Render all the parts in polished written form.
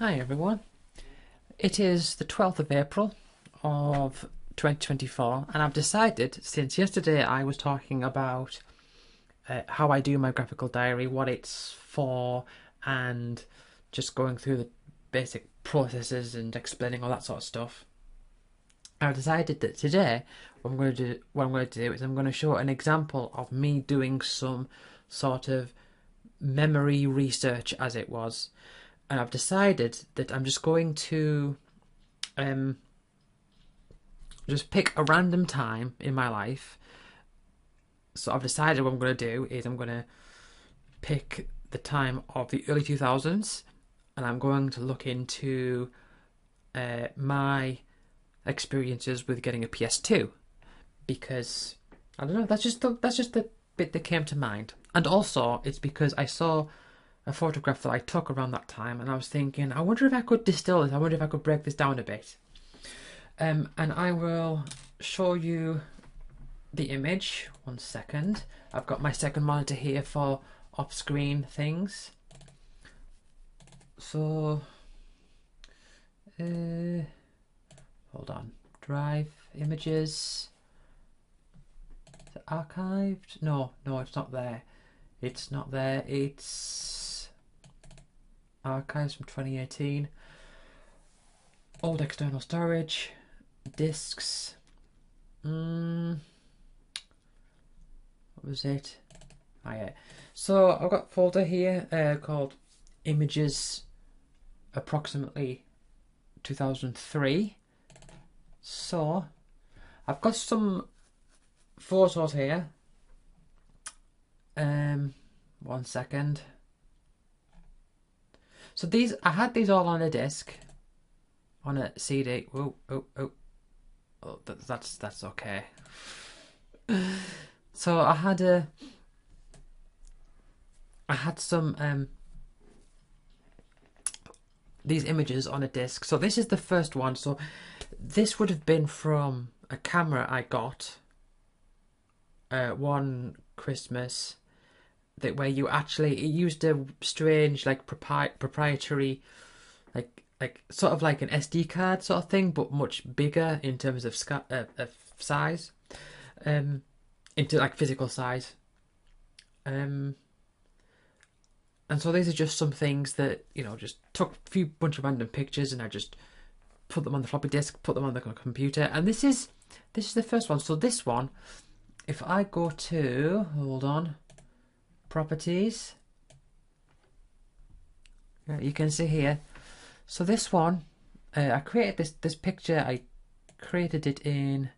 Hi everyone. It is the 12th of April of 2024 and I've decided, since yesterday I was talking about how I do my graphical diary, what it's for, and just going through the basic processes and explaining all that sort of stuff. I've decided that today what I'm going to do is I'm going to show an example of me doing some sort of memory research, as it was. And I've decided that I'm just going to just pick a random time in my life. So I've decided what I'm going to do is I'm going to pick the time of the early 2000s, and I'm going to look into my experiences with getting a PS2, because I don't know, that's just the bit that came to mind. And also it's because I saw a photograph that I took around that time, and I was thinking, I wonder if I could distill this. I wonder if I could break this down a bit. And I will show you the image. 1 second. I've got my second monitor here for off-screen things. So, hold on. Drive images. Is it archived? No, it's not there. It's not there. It's archives from 2018. Old external storage. Discs. What was it? Ah, yeah. So I've got a folder here called Images, approximately 2003. So I've got some photos here. 1 second. So these, I had these all on a disc, on a CD. Oh, that's okay. So I had some these images on a disc. So this is the first one. So this would have been from a camera I got one Christmas, that where you actually, it used a strange like proprietary like sort of like an SD card sort of thing, but much bigger in terms of size, into like physical size. And so these are just some things that, you know, just took a bunch of random pictures, and I just put them on the floppy disk, put them on the computer, and this is the first one. So this one, if I go to, hold on, properties, you can see here. So this one, I created this picture. I created it in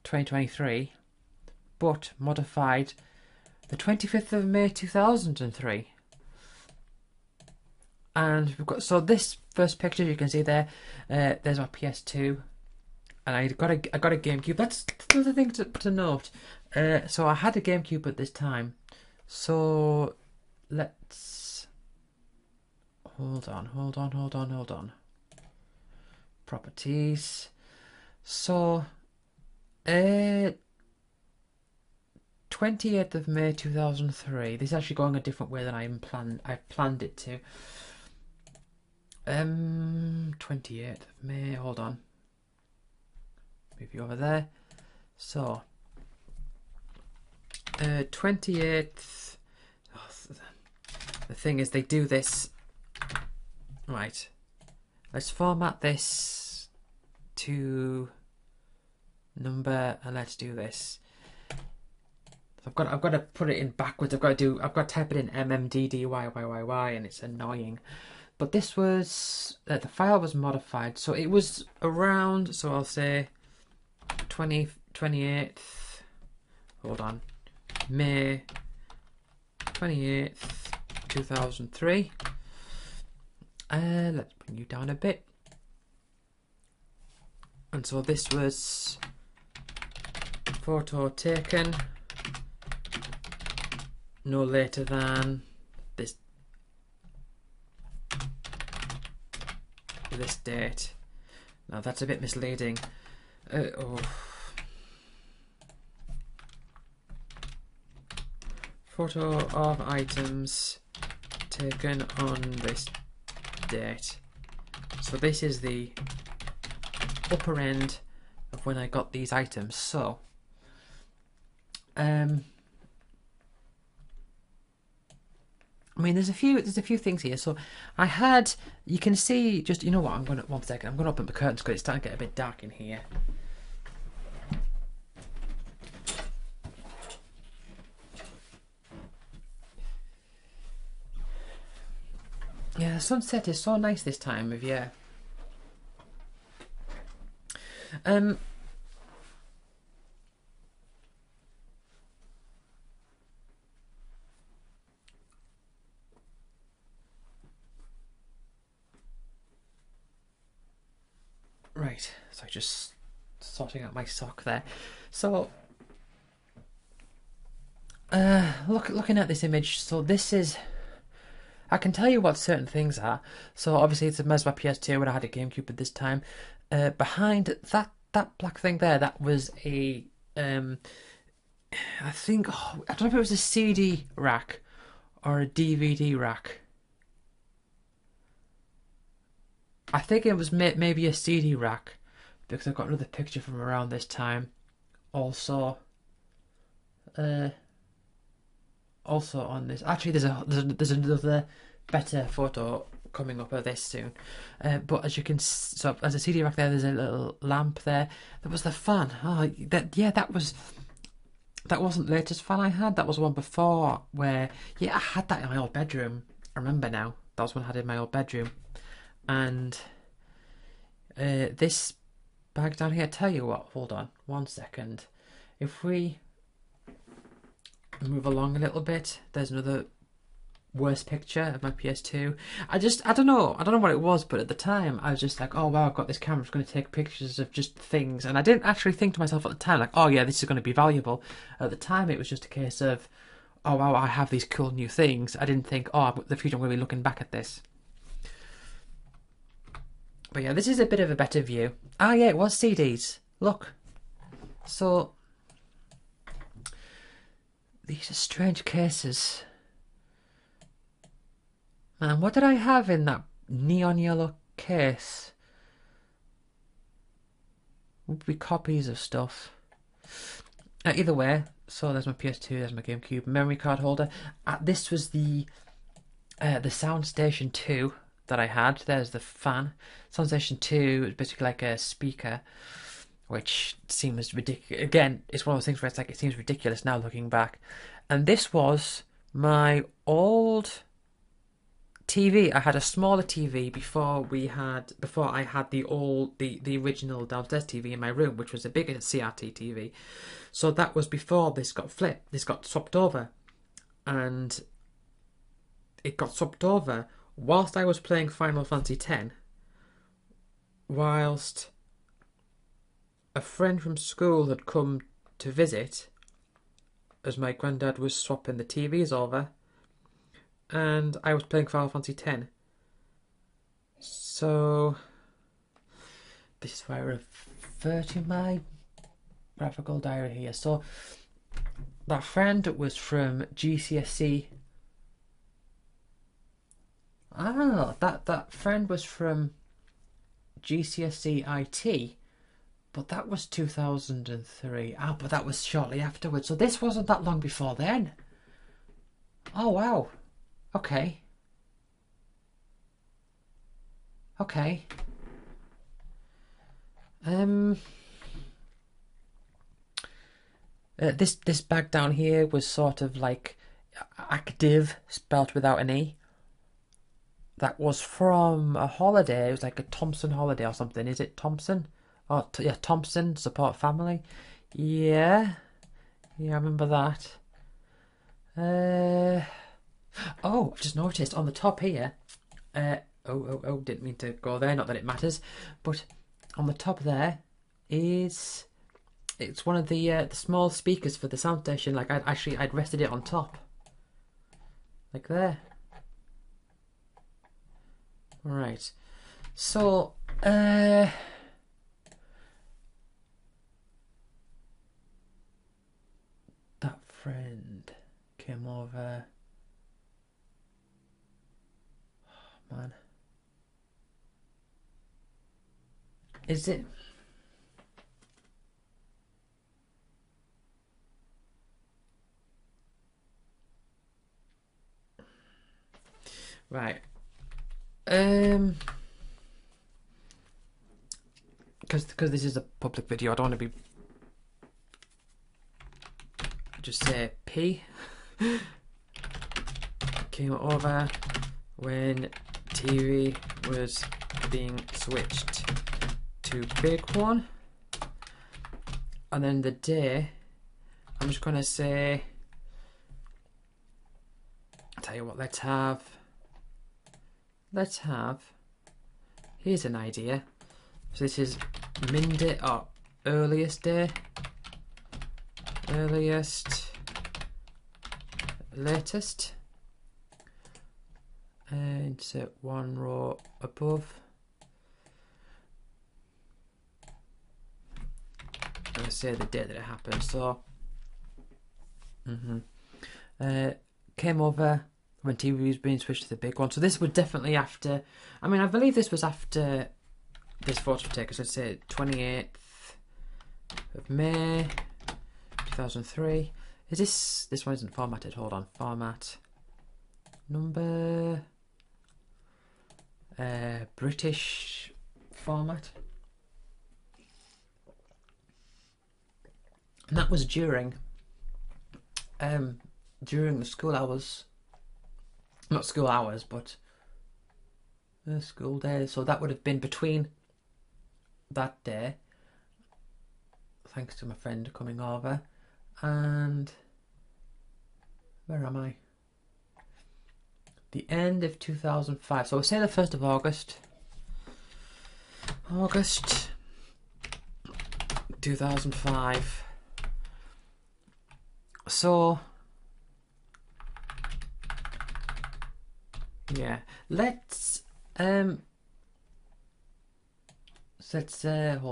2023, but modified the 25th of May 2003. And we've got, so this first picture you can see there, there's our PS2, and I got a GameCube. That's another thing to note. So I had a GameCube at this time. So let's hold on. Properties. So 28th of May 2003. This is actually going a different way than I planned it to. 28th of May. Hold on. Move you over there. So 28th. Oh, the thing is, they do this. Right. Let's format this to number, and let's do this. I've got to put it in backwards. I've got to type it in MMDDYYYY, and it's annoying. But this was the file was modified, so it was around. So I'll say 28th. Hold on, May 28th, 2003. Let's bring you down a bit. And so this was photo taken no later than this date. Now that's a bit misleading. Photo of items taken on this date. So this is the upper end of when I got these items. So, I mean, there's a few things here. So I had, you can see, just, you know what, one second, I'm gonna open the curtains because it's starting to get a bit dark in here. Yeah, the sunset is so nice this time of year. Right, so just sorting out my sock there. So, looking at this image, so this is, I can tell you what certain things are. So obviously it's a Mesma PS2 when I had a GameCube at this time. Behind that black thing there, that was a, I think, oh, I don't know if it was a CD rack or a DVD rack. I think it was maybe a CD rack, because I've got another picture from around this time. Also, also on this, actually, there's another better photo coming up of this soon. But as you can, so as a CD rack there, there's a little lamp there. There was the fan. Oh, that wasn't the latest fan I had. That was one before where, yeah, I had that in my old bedroom. I remember now. That was one I had in my old bedroom. And this bag down here, tell you what, hold on 1 second. If we move along a little bit, there's another worst picture of my PS2. I don't know what it was, but at the time I was just like, oh wow, I've got this camera, I'm going to take pictures of just things, and I didn't actually think to myself at the time like, oh yeah, this is going to be valuable. At the time it was just a case of, oh wow, I have these cool new things. I didn't think, oh, in the future I'm going to be looking back at this. But yeah, this is a bit of a better view. Ah yeah, it was CDs. Look. So, these are strange cases. And what did I have in that neon yellow case? Would be copies of stuff. Either way, so there's my PS2, there's my GameCube memory card holder. This was the Soundstation 2 that I had. There's the fan. Soundstation 2 is basically like a speaker, which seems ridiculous. Again, it's one of those things where it's like, it seems ridiculous now looking back. And this was my old TV. I had a smaller TV before I had the original downstairs TV in my room, which was a bigger CRT TV. So that was before this got flipped. This got swapped over, and it got swapped over whilst I was playing Final Fantasy X, whilst a friend from school had come to visit, as my granddad was swapping the TVs over, and I was playing Final Fantasy X. So this is where I refer to my graphical diary here. So that friend was from GCSE. That friend was from GCSE IT, but that was 2003. But that was shortly afterwards. So this wasn't that long before then. Oh wow. Okay. Okay. This bag down here was sort of like active, spelt without an E. That was from a holiday. It was like a Thompson holiday or something. Is it Thompson? Oh, yeah, Thompson, support family. Yeah. Yeah, I remember that. Oh, I've just noticed on the top here. Didn't mean to go there. Not that it matters, but on the top there is, it's one of the small speakers for the sound station. Like I'd rested it on top, like there. Right. So that friend came over. Oh, man. Is it? Right. Because this is a public video, I don't want to be. Just say P came over when TV was being switched to big one, and then the day, I'm just gonna say, I'll tell you what, let's have, here's an idea. So this is Monday, or earliest day, latest, and set one row above. I'm going to say the date that it happened. So, came over when TV was being switched to the big one. So this would definitely after. I mean, I believe this was after this photo taken. So I'd say 28th of May. 2003. Is this one isn't formatted, hold on, format, number, British format, and that was during the school hours, not school hours, but the school days, so that would have been between that day, thanks to my friend coming over. And where am I? The end of 2005. So we'll say the 1st of August. August 2005. So yeah, let's hold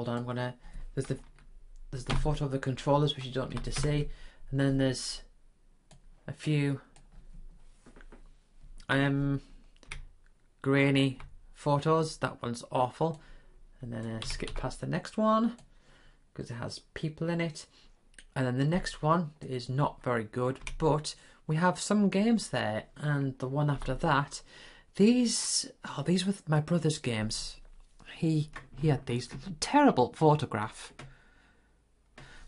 on. I'm gonna. There's the photo of the controllers, which you don't need to see, and then there's a few grainy photos. That one's awful, and then I skip past the next one because it has people in it, and then the next one is not very good, but we have some games there, and the one after that, these were my brother's games. He had these terrible photograph.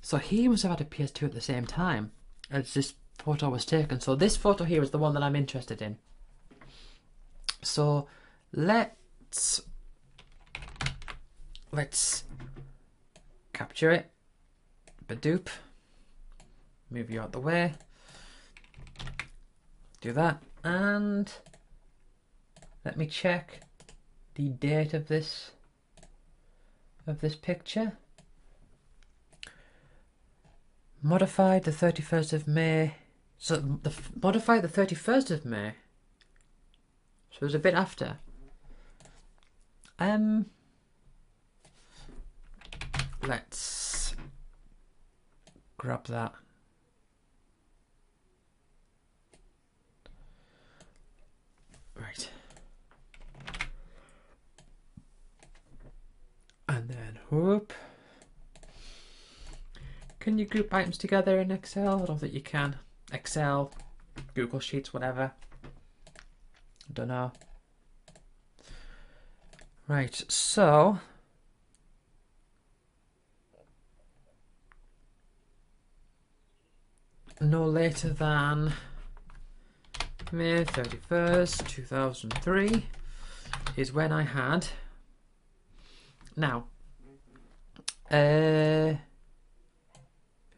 So he must have had a PS2 at the same time as this photo was taken. So this photo here is the one that I'm interested in. So let's capture it. Badoop. Move you out the way. Do that. And let me check the date of this picture. Modified the 31st of May. So modified the 31st of May. So it was a bit after. Let's grab that. Right. And then whoop. Can you group items together in Excel? I don't think you can. Excel, Google Sheets, whatever. I don't know. Right, so no later than May 31st, 2003 is when I had. Now,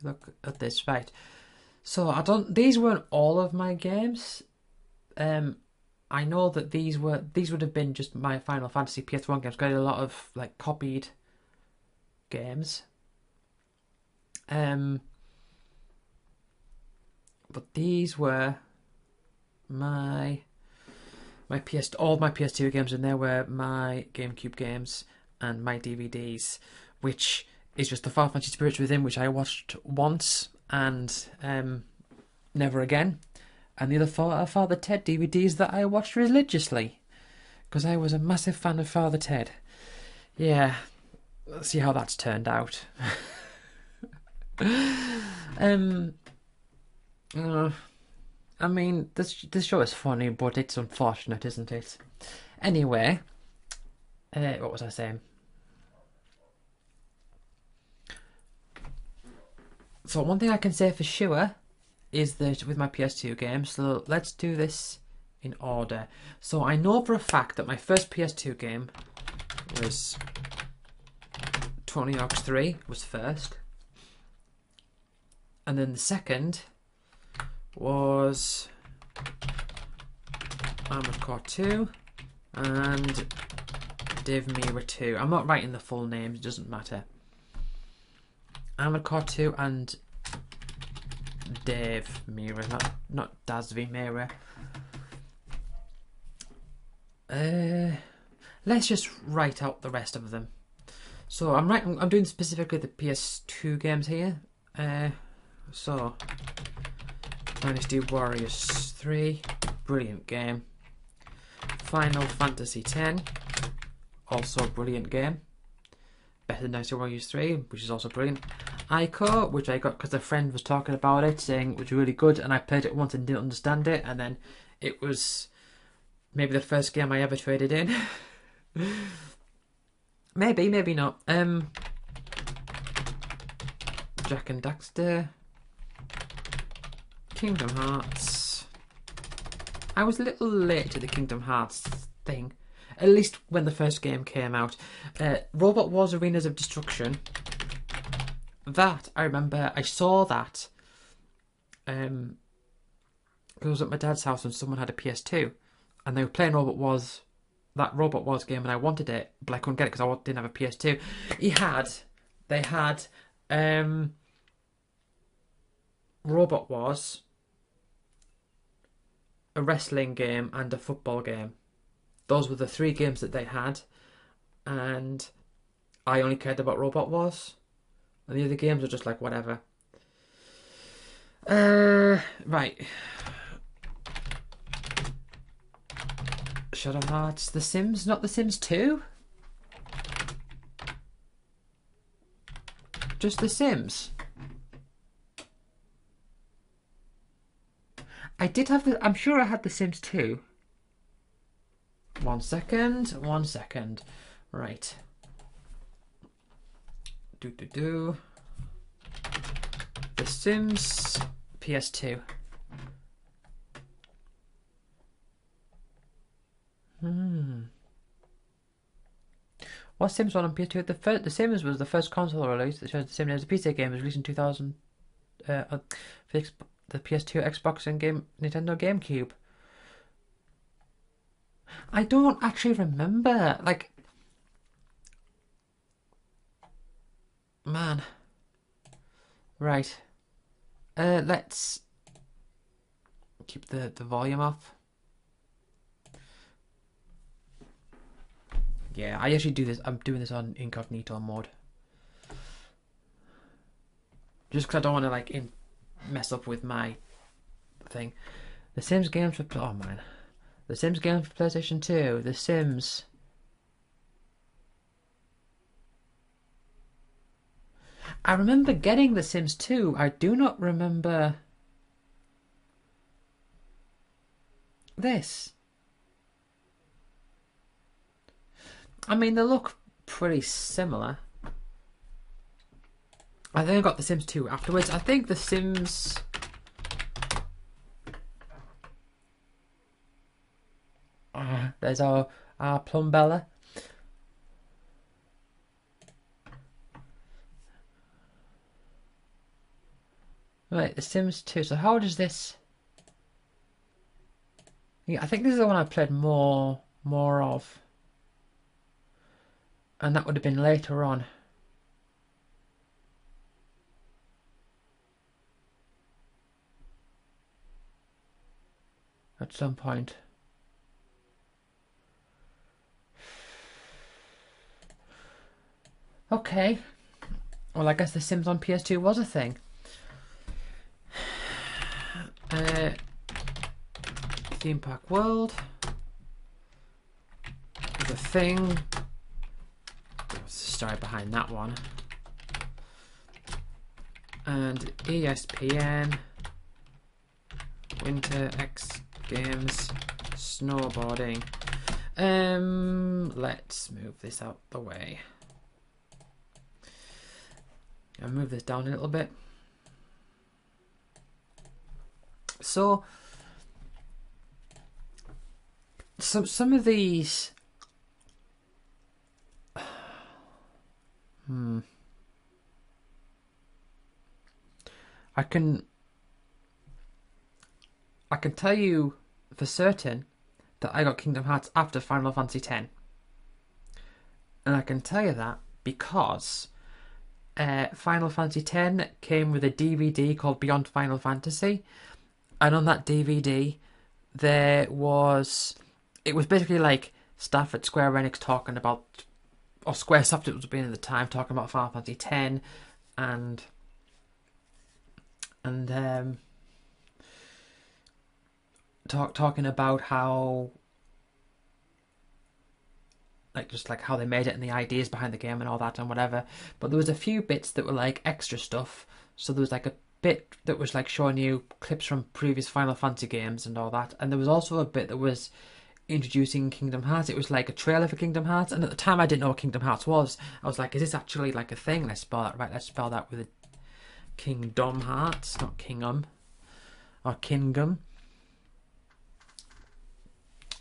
look at this, right? So these weren't all of my games. I know that these would have been just my Final Fantasy PS1 games. Got a lot of like copied games. But these were all my PS2 games, and there were my GameCube games and my DVDs, which is just the Final Fantasy Spirits Within, which I watched once and never again, and the other Father Ted DVDs that I watched religiously because I was a massive fan of Father Ted. Yeah, Let's see how that's turned out. I mean, this show is funny, but it's unfortunate, isn't it? Anyway, what was I saying? So one thing I can say for sure is that with my PS2 games, so let's do this in order. So I know for a fact that my first PS2 game was Tony Hawk's 3 was first. And then the second was Armored Core 2 and Dave Mirror 2. I'm not writing the full names, it doesn't matter. Armored Core 2 and Dave Mirror, not Daz V Mirror. Let's just write out the rest of them. So I'm doing specifically the PS2 games here. So Dynasty Warriors 3, brilliant game. Final Fantasy X, also a brilliant game. Better than Dynasty Warriors 3, which is also brilliant. Ico, which I got because a friend was talking about it, saying it was really good, and I played it once and didn't understand it, and then it was maybe the first game I ever traded in. maybe not. Jak and Daxter, Kingdom Hearts. I was a little late to the Kingdom Hearts thing, at least when the first game came out. Robot Wars Arenas of Destruction. That, I remember, I saw that. I was at my dad's house and someone had a PS2. And they were playing that Robot Wars game, and I wanted it, but I couldn't get it because I didn't have a PS2. They had Robot Wars, a wrestling game, and a football game. Those were the 3 games that they had, and I only cared about Robot Wars, and the other games were just like whatever. Right. Shadow Hearts, The Sims, not The Sims 2? Just The Sims. I did have I'm sure I had The Sims 2. 1 second. Right. The Sims PS2. What Sims 1 on PS2? The Sims was the first console release that shows the Sims as a PC game. It was released in 2000 for the PS2, Xbox, and Nintendo GameCube. I don't actually remember. Like, man. Right. Let's keep the volume off. Yeah, I actually do this. I'm doing this on incognito mode. Just because I don't want to, like, mess up with my thing. The Sims games for... Oh, man. The Sims games for PlayStation 2. The Sims... I remember getting The Sims 2. I do not remember... this. I mean, they look pretty similar. I think I got The Sims 2 afterwards. I think The Sims... there's our Plumbella. Right, The Sims 2. So how does this... Yeah, I think this is the one I played more of. And that would have been later on. At some point. Okay. Well, I guess The Sims on PS2 was a thing. Theme Park World. The Thing. story behind that one. And ESPN, Winter X Games, snowboarding. Let's move this out the way. I'll move this down a little bit. So some of these I can tell you for certain that I got Kingdom Hearts after Final Fantasy X. And I can tell you that because Final Fantasy X came with a DVD called Beyond Final Fantasy. And on that DVD, it was basically like staff at Square Enix talking about, or Squaresoft it was being at the time, talking about Final Fantasy X and talking about how how they made it and the ideas behind the game and all that and whatever. But there was a few bits that were like extra stuff. So there was like a bit that was like showing you clips from previous Final Fantasy games and all that. And there was also a bit that was introducing Kingdom Hearts. It was like a trailer for Kingdom Hearts. And at the time I didn't know what Kingdom Hearts was. I was like, is this actually like a thing? Let's spell that right. Let's spell that with a Kingdom Hearts, not Kingham or Kingdom.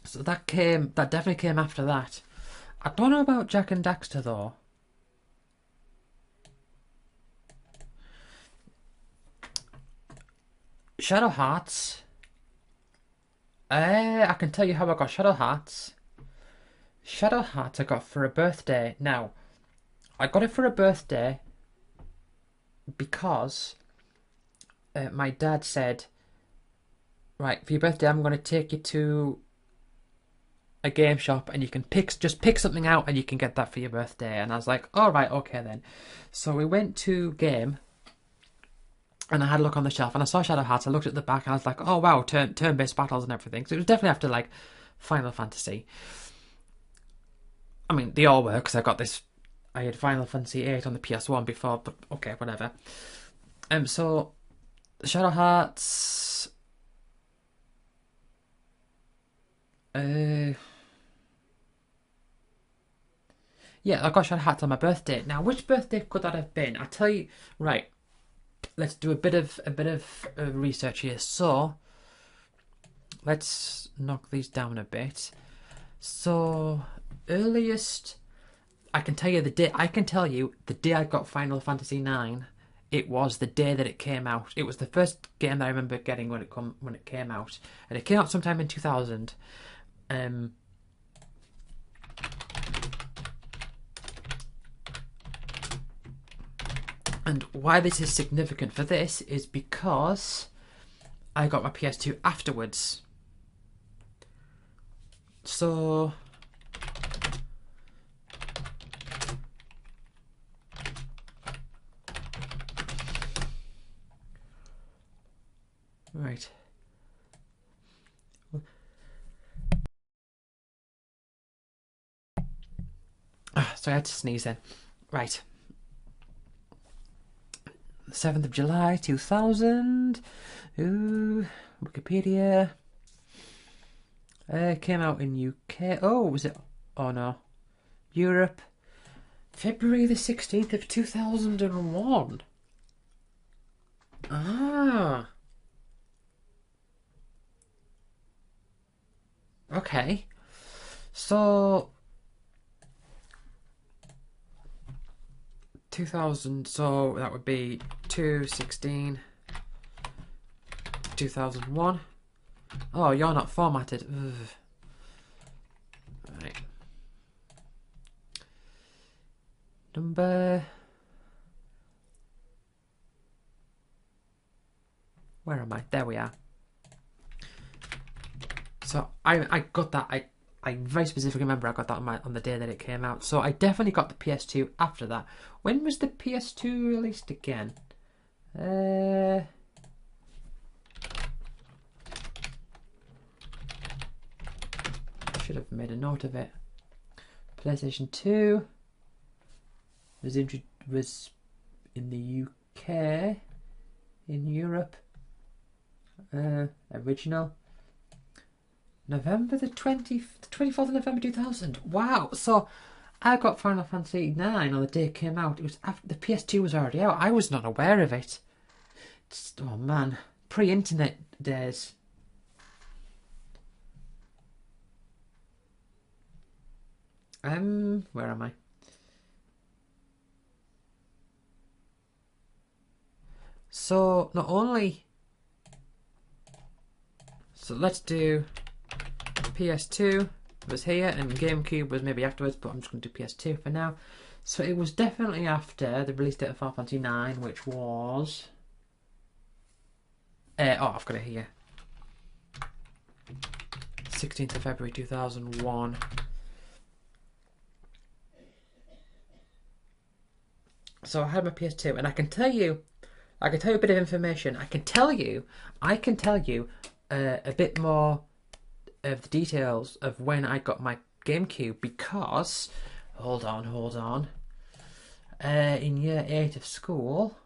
So that definitely came after that. I don't know about Jak and Daxter though. Shadow Hearts. I can tell you how I got Shadow Hearts. Shadow Hearts I got for a birthday. Now, I got it for a birthday because my dad said, right, for your birthday I'm going to take you to a game shop and you can pick something out and you can get that for your birthday. And I was like, all right, okay then. So we went to Game and I had a look on the shelf and I saw Shadow Hearts. I looked at the back and I was like, oh wow, turn-based battles and everything. So it was definitely after like Final Fantasy. I mean, they all were because I had Final Fantasy 8 on the PS1 before, but okay, whatever. So Shadow Hearts. Yeah, I got Shadow Hearts on my birthday. Now, which birthday could that have been? I'll tell you. Right, let's do a bit of research here. So, let's knock these down a bit. So, earliest I can tell you the day. I can tell you the day I got Final Fantasy IX. It was the day that it came out. It was the first game that I remember getting when it came out, and it came out sometime in 2000. And why this is significant for this is because I got my PS2 afterwards. So right. Sorry, I had to sneeze then. Right. 7th of July 2000. Ooh, Wikipedia. Came out in UK. Oh, was it? Oh no. Europe. February the 16th of 2001. Ah. Okay. So 2000, so that would be 2016, 2001. Oh, you're not formatted. Ugh. Right. Number. Where am I? There we are. So I got that. I very specifically remember I got that on the day that it came out. So I definitely got the PS2 after that. When was the PS2 released again? Should have made a note of it. PlayStation 2. was in the UK, in Europe. Original. November the 24th of November 2000. Wow. So I got Final Fantasy 9 on the day it came out. It was after the PS2 was already out. I was not aware of it. Oh man, pre-internet days. Where am I? So not only, so let's do PS2 was here and GameCube was maybe afterwards, but I'm just going to do PS2 for now. So it was definitely after the release date of Final Fantasy 9, which was I've got it here. 16th of February 2001. So I had my PS2, and I can tell you a bit of information. I can tell you a bit more of the details of when I got my GameCube, because hold on. In year 8 of school,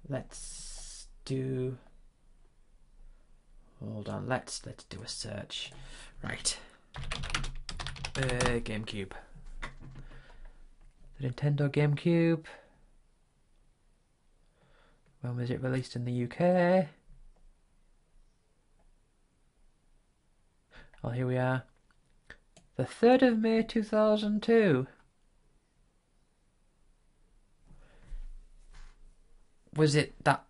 let's do a search. Right. GameCube. The Nintendo GameCube. When was it released in the UK? Well, here we are. The 3rd of May 2002. Was it that?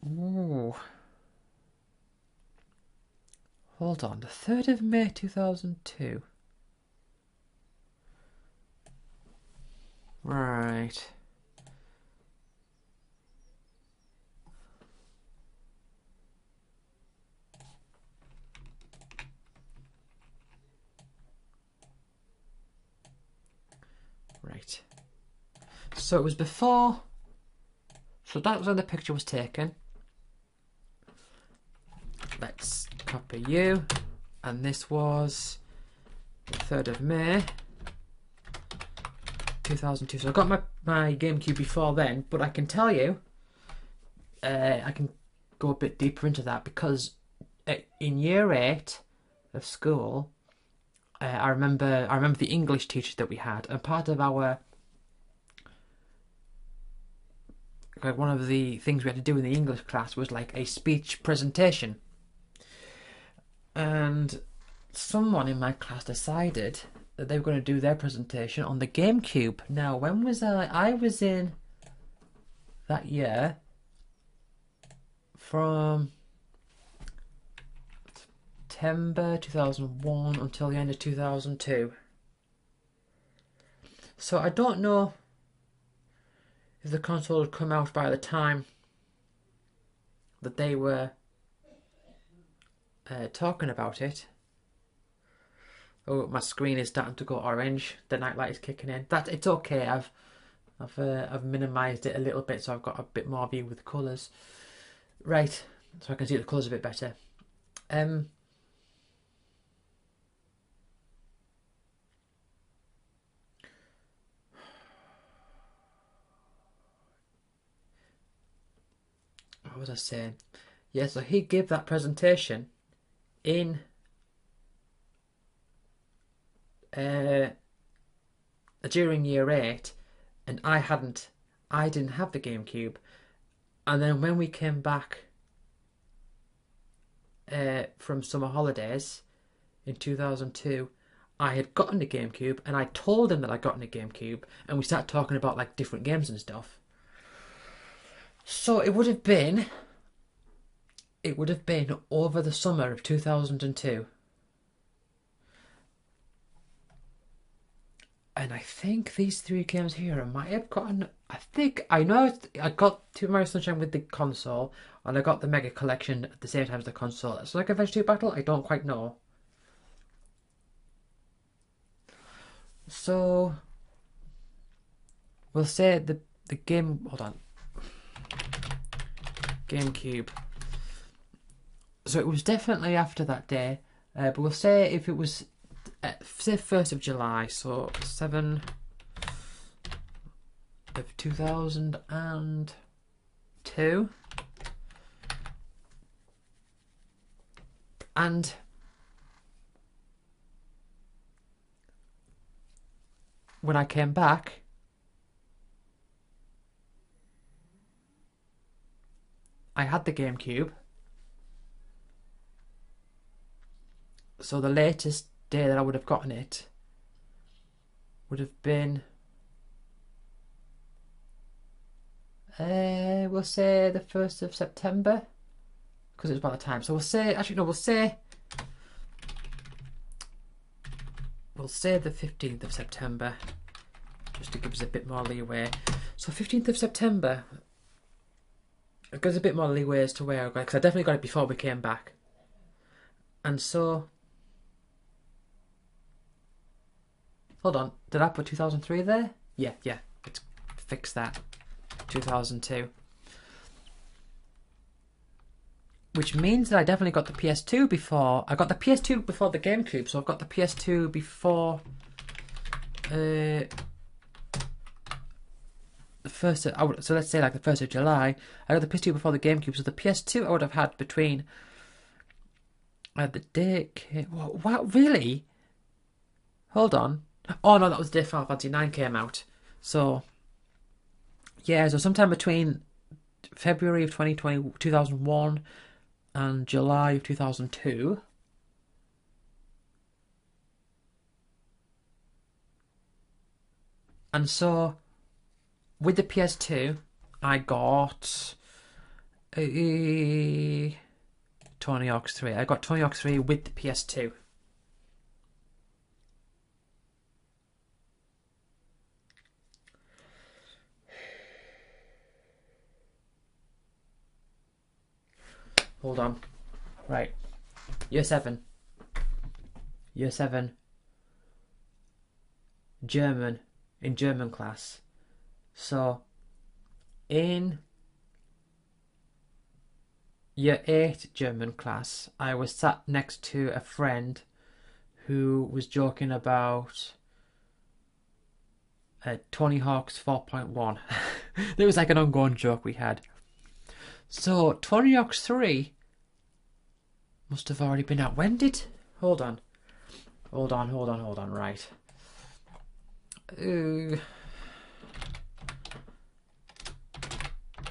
Ooh. Hold on. The 3rd of May 2002. Right. Right. So it was before. So that was when the picture was taken. Let's copy you. And this was the 3rd of May 2002. So I got my GameCube before then, but I can tell you, I can go a bit deeper into that, because in year 8 of school, I remember the English teachers that we had, and part of our, like, one of the things we had to do in the English class was like a speech presentation. And someone in my class decided that they were going to do their presentation on the GameCube. Now, when was I? I was in that year from September 2001 until the end of 2002. So I don't know if the console had come out by the time that they were talking about it. Oh, my screen is starting to go orange. The nightlight is kicking in. It's okay. I've minimised it a little bit, so I've got a bit more view with the colours. Right, so I can see the colours a bit better. What was I saying? Yeah, so he gave that presentation in during year 8, and I didn't have the GameCube. And then when we came back from summer holidays in 2002, I had gotten a GameCube, and I told him that I'd gotten a GameCube, and we started talking about like different games and stuff. So it would have been over the summer of 2002. And I think these 3 games here I might have gotten. I know I got Super Mario Sunshine with the console, and I got the Mega Collection at the same time as the console. It's like Adventure 2 Battle. I don't quite know. So we'll say the game. Hold on. GameCube. So it was definitely after that day, but we'll say if it was say 1st of July, so 7 of 2002. And when I came back, I had the GameCube. So the latest day that I would have gotten it would have been, we'll say the 1st of September, because it was about the time. So we'll say, actually no, we'll say the 15th of September, just to give us a bit more leeway. So 15th of September, it gives a bit more leeway as to where I got it, because I definitely got it before we came back. And so, hold on, did I put 2003 there? Yeah, let's fix that. 2002. Which means that I definitely got the PS2 before. I got the PS2 before the GameCube, so I've got the PS2 before the first. So let's say like the 1st of July. I got the PS2 before the GameCube, so the PS2 I would have had between the day. What really? Hold on. Oh no, that was the day Final Fantasy 9 came out. So yeah, so sometime between February of 2001 and July of 2002. And so with the PS2, I got Tony Hawk's 3. I got Tony Hawk's 3 with the PS2. Hold on. Right. Year 7. German. In German class. So, in Year 8 German class, I was sat next to a friend who was joking about Tony Hawk's 4.1. There was like an ongoing joke we had. So, Tony Hawk's 3 must have already been out. When did... Hold on, right.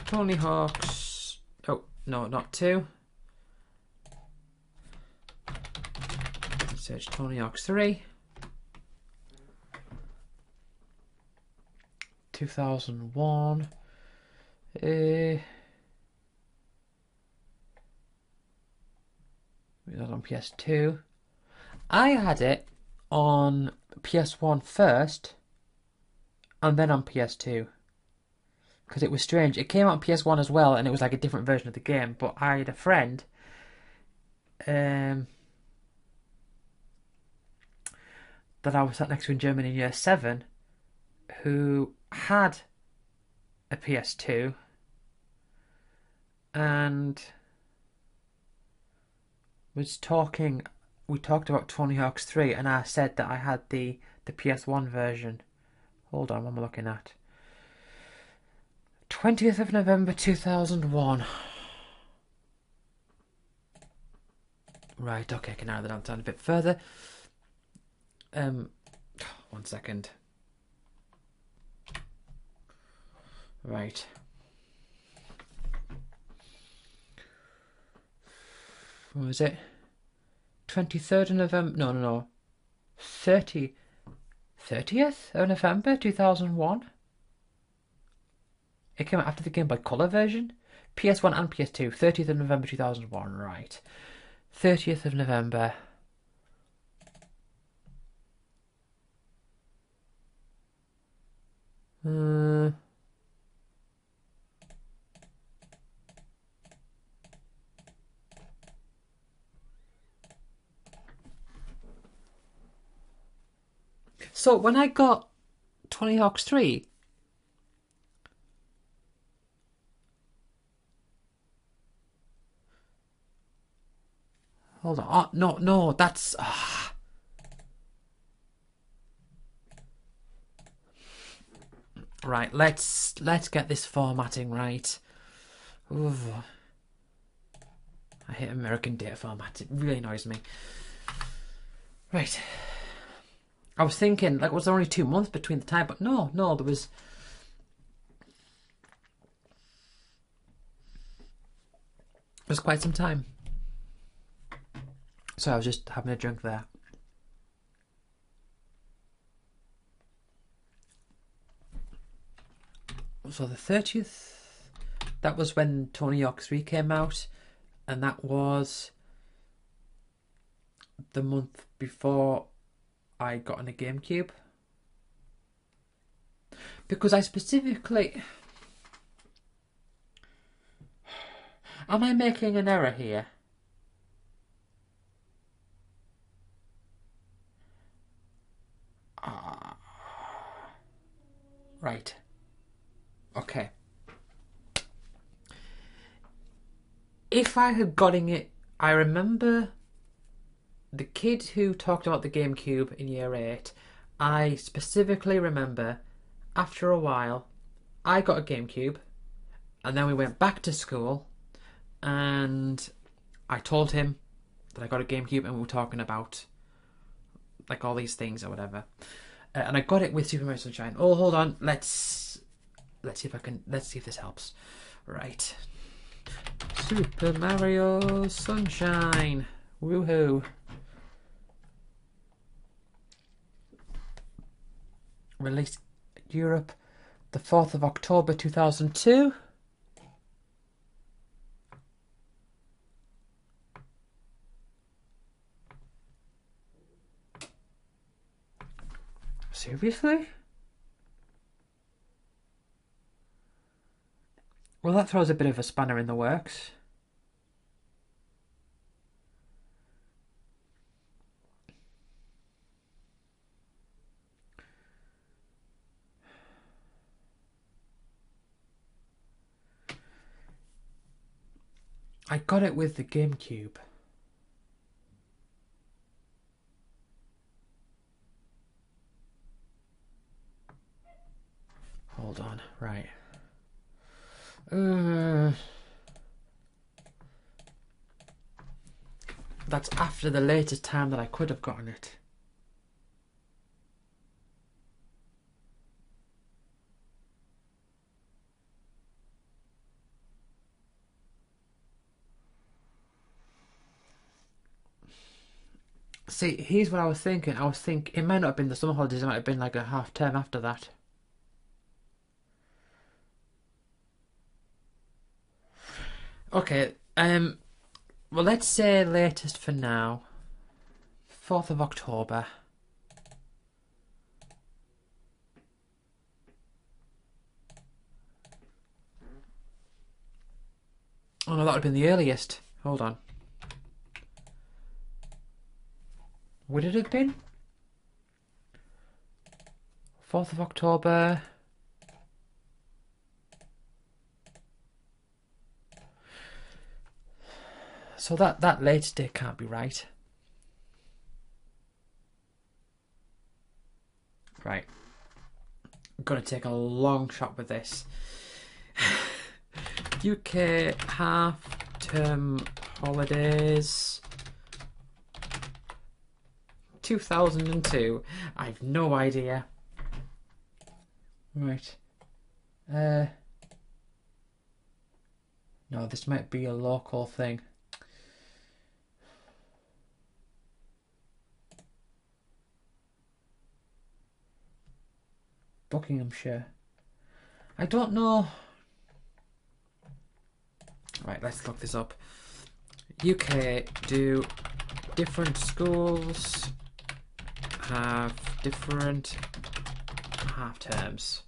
Tony Hawk's... Oh, no, not 2. Search Tony Hawk's 3. 2001. It was on PS2. I had it on PS1 first, and then on PS2. Because it was strange. It came out on PS1 as well, and it was like a different version of the game. But I had a friend that I was sat next to in Germany in Year 7 who had a PS2 and was talking. We talked about Tony Hawk's 3, and I said that I had the PS1 version. Hold on, what am I looking at? 20th of November 2001. Right, okay, I can narrow that down a bit further. 1 second. Right. What was it? 23rd of November? No. 30th of November 2001? It came out after the Game Boy Color version? PS1 and PS2. 30th of November 2001, right. 30th of November. So when I got Tony Hawk's 3, hold on. Oh, no, that's... Right, let's get this formatting right. Ooh. I hate American data format. It really annoys me. Right. I was thinking, like, was there only 2 months between the time? But no, there was... There's quite some time. So I was just having a drink there. So the 30th, that was when Tony Hawk 3 came out, and that was the month before I got on a GameCube. Because I specifically... Am I making an error here? Right. Okay. If I had gotten it... I remember the kid who talked about the GameCube in year 8. I specifically remember, after a while, I got a GameCube, and then we went back to school, and I told him that I got a GameCube, and we were talking about like all these things or whatever. And I got it with Super Mario Sunshine. Oh, hold on. Let's see if this helps. Right. Super Mario Sunshine. Woohoo. Released Europe the 4th of October 2002. Seriously? Well, that throws a bit of a spanner in the works. I got it with the GameCube. Hold on, right. That's after the latest time that I could have gotten it. See, here's what I was thinking. It might not have been the summer holidays, it might have been like a half term after that. Okay, well, let's say latest for now. 4th of October. Oh no, that would have been the earliest. Hold on. Would it have been? 4th of October. So that latest date can't be right. Right. I'm going to take a long shot with this. UK half-term holidays 2002. I've no idea. Right. No, this might be a local thing. Buckinghamshire. I don't know. Right, let's look this up. UK, do different schools have different half terms?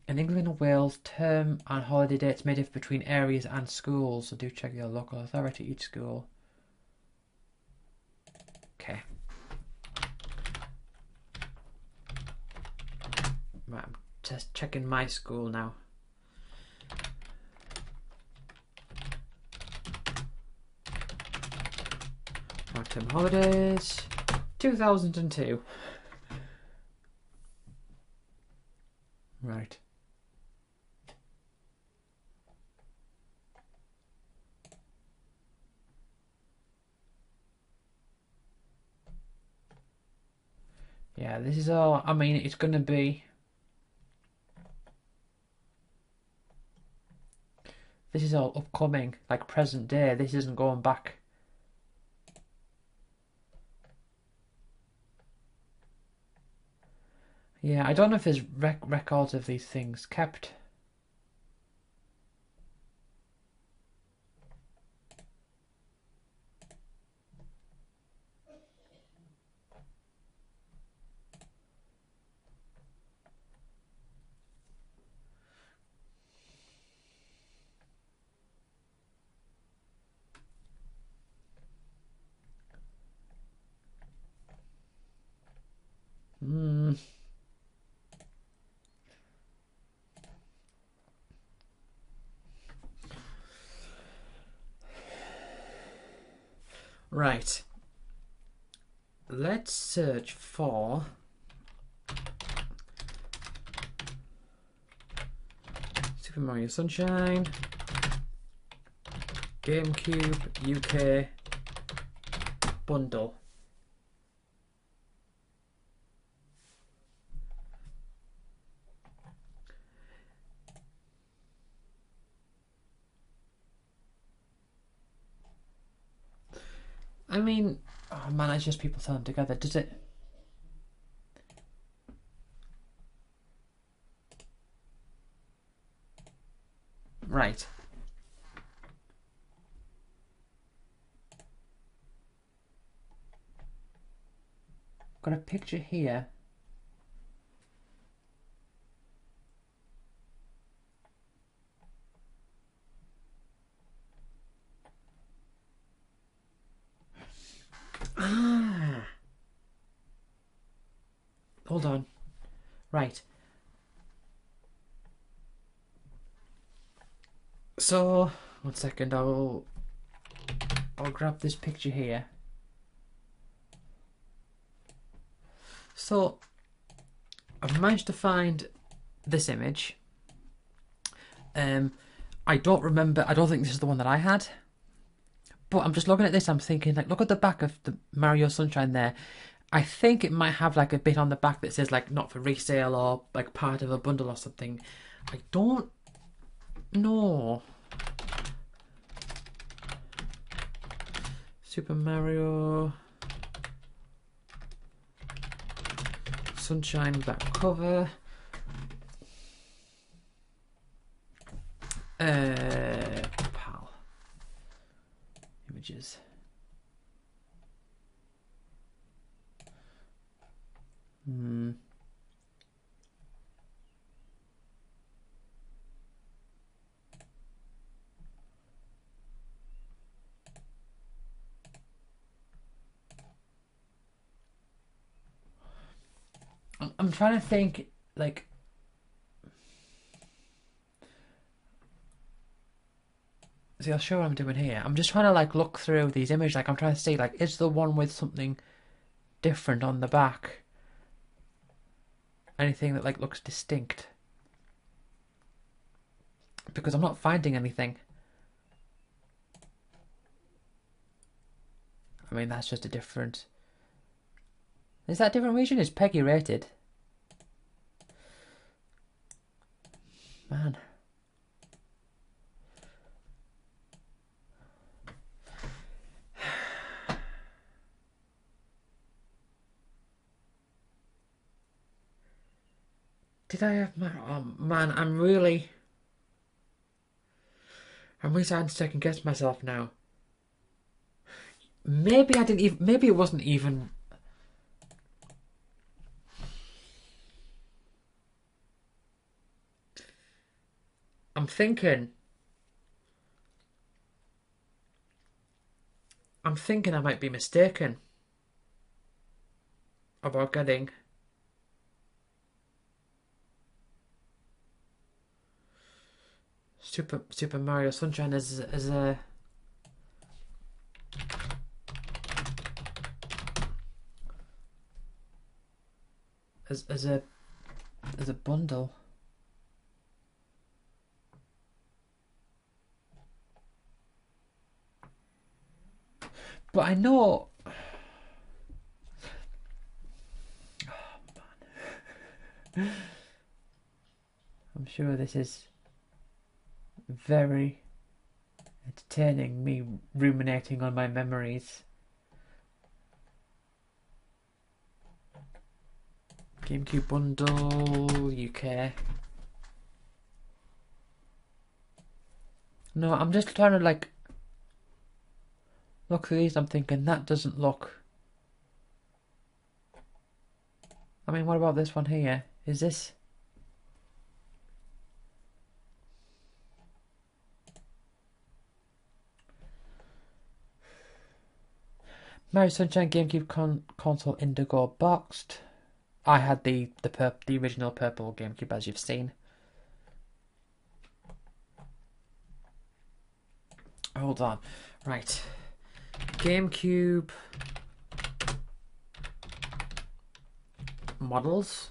In England and Wales, term and holiday dates may differ between areas and schools, so do check your local authority each school. Okay. Right, I'm just checking my school now. Half-term holidays 2002. Right. Yeah, this is all, I mean, it's going to be... This is all upcoming, like present day. This isn't going back. Yeah, I don't know if there's records of these things kept. Hmm. Right. Let's search for Super Mario Sunshine GameCube UK bundle. I mean, oh man, it's just people selling together, does it? Right. Got a picture here. Ah. Hold on. Right. So, 1 second, I'll grab this picture here. So, I've managed to find this image. I don't remember, I don't think this is the one that I had. But I'm just looking at this, I'm thinking, like, look at the back of the Mario Sunshine there. I think it might have, like, a bit on the back that says, like, not for resale or, like, part of a bundle or something. I don't know. Super Mario Sunshine back cover. PAL images. I'm trying to think, like, see, I'll show what I'm doing here. I'm just trying to, like, look through these images. Like, I'm trying to see, like, is the one with something different on the back? Anything that, like, looks distinct? Because I'm not finding anything. I mean, that's just a different... Is that a different region? Is Peggy rated? Man. Did I have my... Oh, man, I'm really starting to second guess myself now. Maybe I didn't even... Maybe it wasn't even... I'm thinking I might be mistaken about getting Super Mario Sunshine as a bundle. But I know. I'm sure this is very entertaining, me ruminating on my memories. GameCube bundle, UK. No, I'm just trying to like look through these. I'm thinking that doesn't look. I mean, what about this one here? Is this? Mario Sunshine GameCube console Indigo boxed. I had the original purple GameCube, as you've seen. Hold on, right. GameCube models.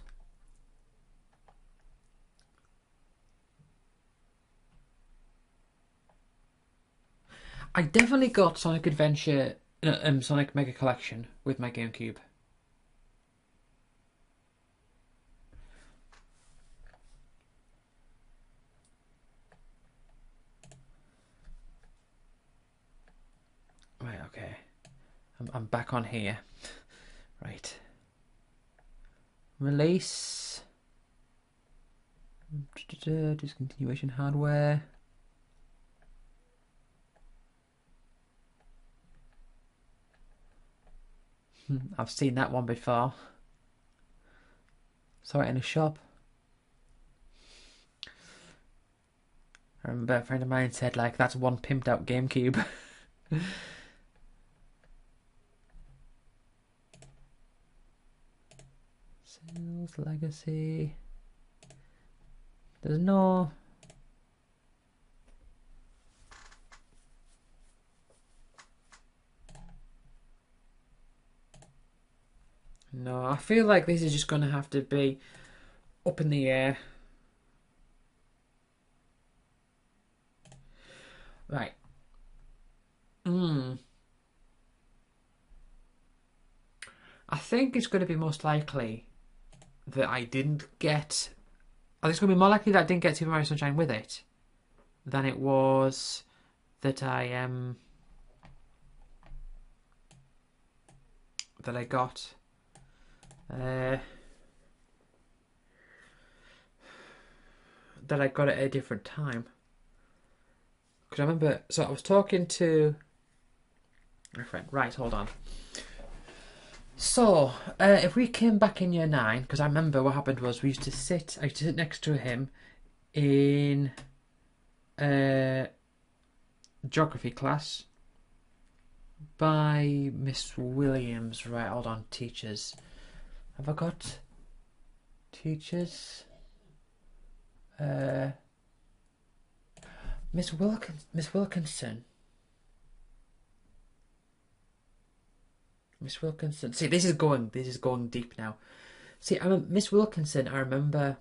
I definitely got Sonic Adventure, Sonic Mega Collection with my GameCube. Right, okay. I'm back on here. Right. Release. Discontinuation hardware. I've seen that one before. Saw it in a shop. I remember a friend of mine said, like, that's one pimped out GameCube. Sales legacy. There's no. No, I feel like this is just going to have to be up in the air. Right. I think it's going to be most likely that I didn't get. I think it's going to be more likely that I didn't get Super Mario Sunshine with it than it was that I got. That I got it at a different time. Because I remember, so I was talking to my friend. Right, hold on. So, if we came back in year 9, because I remember what happened was I used to sit next to him in geography class by Miss Williams. Right, hold on, teachers. Have I got teachers? Miss Wilkinson. Miss Wilkinson. See, this is going deep now. See, Miss Wilkinson. I remember.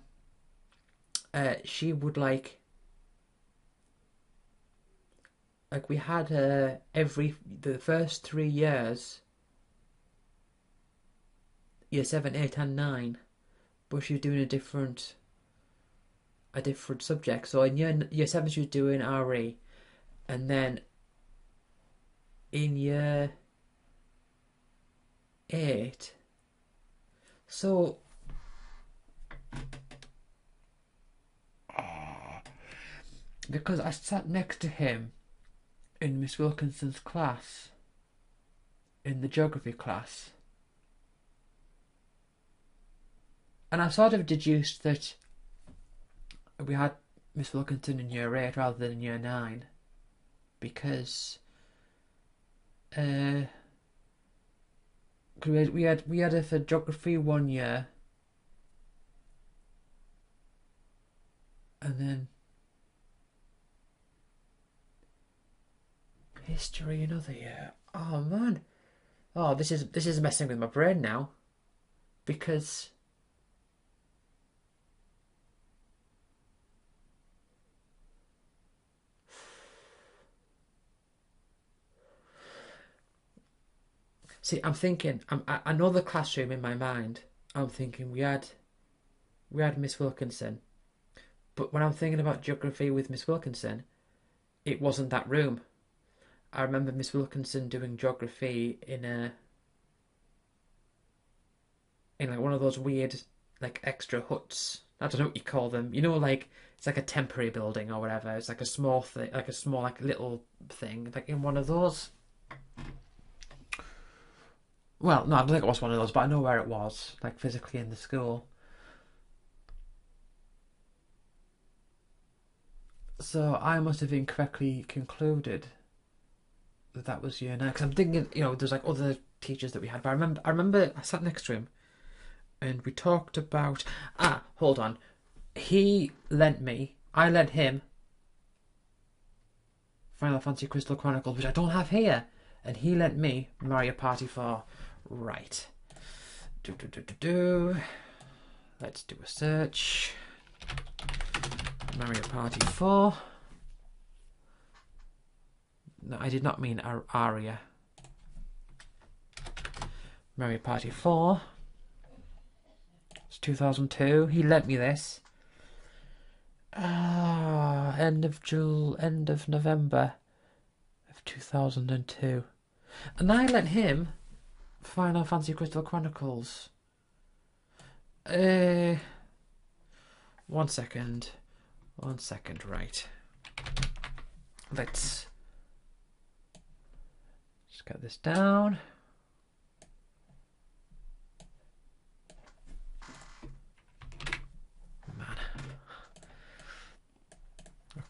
She would like we had the first 3 years, year 7, 8, and 9, but she was doing a different subject. So in year 7 she was doing RE, and then in year 8, so because I sat next to him in Miss Wilkinson's class, in the geography class, and I sort of deduced that we had Miss Wilkinson in year 8 rather than in year 9 because we had her for geography 1 year, and then history another year. Oh man, oh this is messing with my brain now, because See, I'm thinking, I know the classroom in my mind. I'm thinking we had Miss Wilkinson, but when I'm thinking about geography with Miss Wilkinson, it wasn't that room. I remember Miss Wilkinson doing geography in like one of those weird like extra huts. I don't know what you call them. You know, like it's like a temporary building or whatever. It's like a small thing, like a small like little thing, like in one of those. Well, no, I don't think it was one of those, but I know where it was, like physically in the school. So I must have incorrectly concluded that that was year nine. Because I'm thinking, there's like other teachers that we had, but I remember I sat next to him and we talked about. Hold on. I lent him Final Fantasy Crystal Chronicles, which I don't have here, and he lent me Mario Party 4. Right. Let's do a search. Mario Party 4. No, I did not mean Aria. Mario Party 4. It's 2002. He lent me this. End of November of 2002. And I lent him Final Fantasy Crystal Chronicles. 1 second, right. Let's just get this down. Man.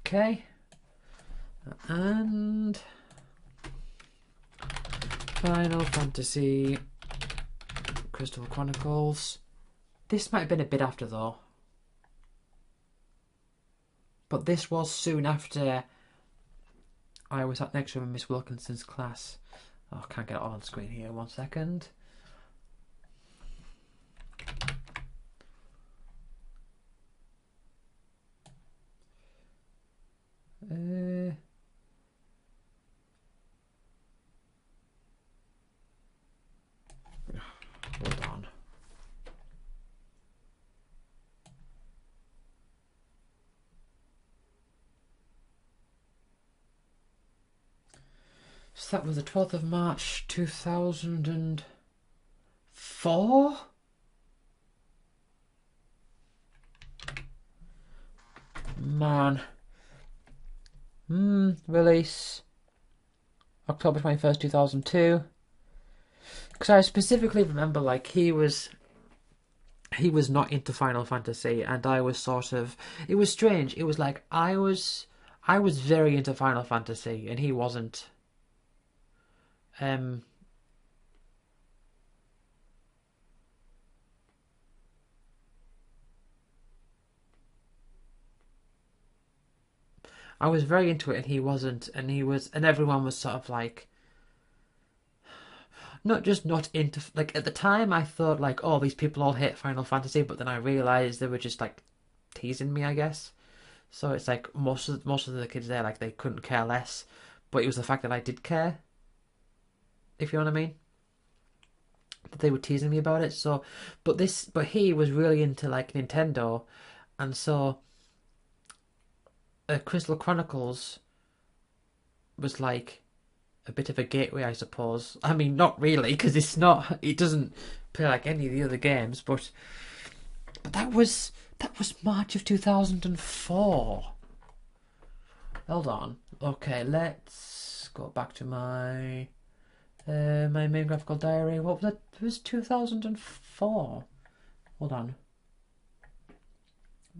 Okay. And Final Fantasy Crystal Chronicles. This might have been a bit after though. But this was soon after I was sat next to him in Miss Wilkinson's class. Oh, I can't get it all on screen here. 1 second. Hold on. So that was the 12th of March 2004? Man. Release October 21st, 2002. Because I specifically remember, like, he was not into Final Fantasy, and I was sort of. It was strange. It was like I was very into Final Fantasy, and he wasn't. I was very into it, and he wasn't, and everyone was sort of like. Not just not into, like, at the time I thought like, oh, these people all hate Final Fantasy, but then I realised they were just like teasing me, I guess. So it's like most of the kids there, like, they couldn't care less, but it was the fact that I did care, if you know what I mean. That they were teasing me about it. So, but he was really into like Nintendo, and so Crystal Chronicles was like a bit of a gateway, I suppose. I mean, not really, because it doesn't play like any of the other games, but that was March of 2004. Hold on. Okay, let's go back to my main graphical diary. What was it? It was 2004. Hold on.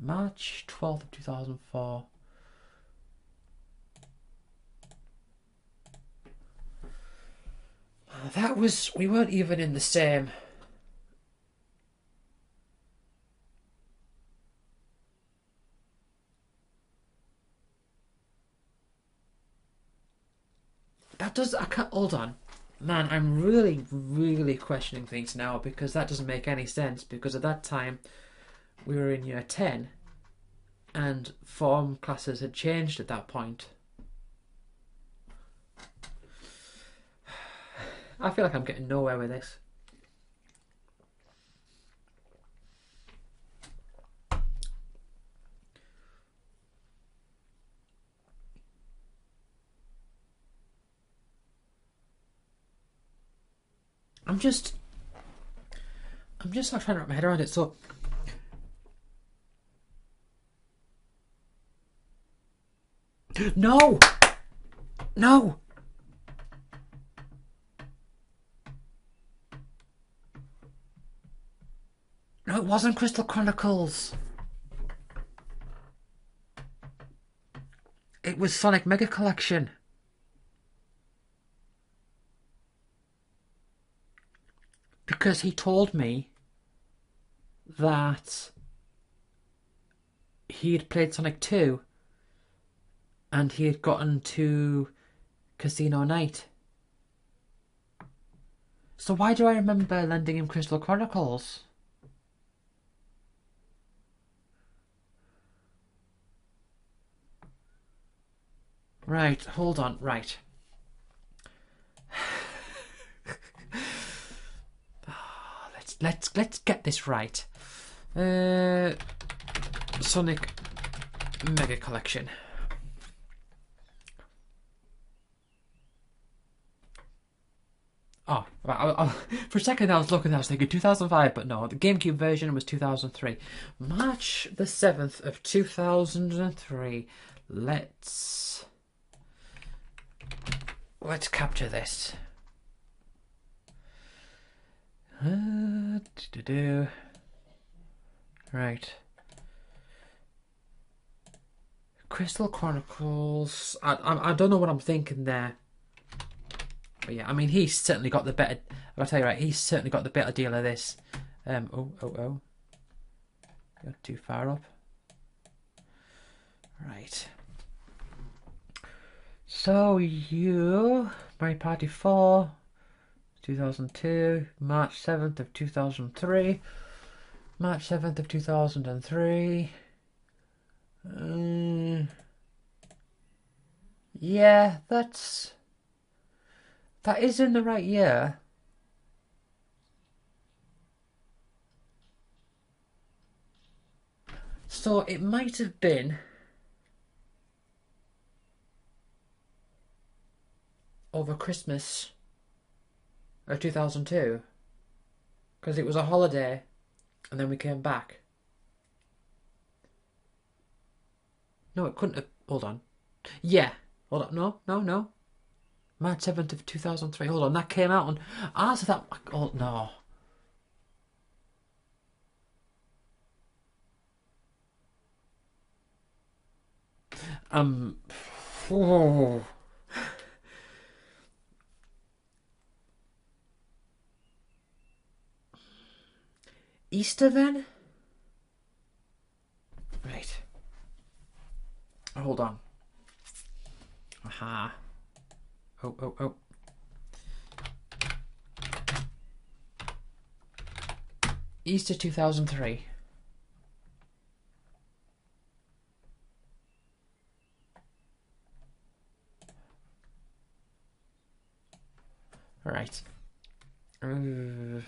March 12th of 2004. We weren't even in the same. I can't, hold on. Man, I'm really, really questioning things now, because that doesn't make any sense, because at that time we were in year 10 and form classes had changed at that point. I feel like I'm getting nowhere with this. I'm just like trying to wrap my head around it. So no, no. No, it wasn't Crystal Chronicles. It was Sonic Mega Collection. Because he told me that he had played Sonic 2 and he had gotten to Casino Night. So why do I remember lending him Crystal Chronicles? Right, hold on, right. Let's get this right. Sonic Mega Collection. Oh, right, for a second I was thinking 2005, but no, the GameCube version was 2003. March the 7th of 2003. Let's capture this. Right. Crystal Chronicles. I don't know what I'm thinking there. But yeah, I mean, he's certainly got the better. I'll tell you right, he's certainly got the better deal of this. Oh. You're too far up. Right. So you, Mario Party 4, 2002, March 7th of 2003. March 7th of 2003. Yeah, that is in the right year. So it might have been over Christmas of 2002, because it was a holiday and then we came back. No, it couldn't have. Hold on. Yeah. Hold on. No. March 7th of 2003. Hold on. That came out on. So that. Oh, no. Oh. Easter then? Right. Hold on. Aha. Oh. Easter 2003. Right. Okay.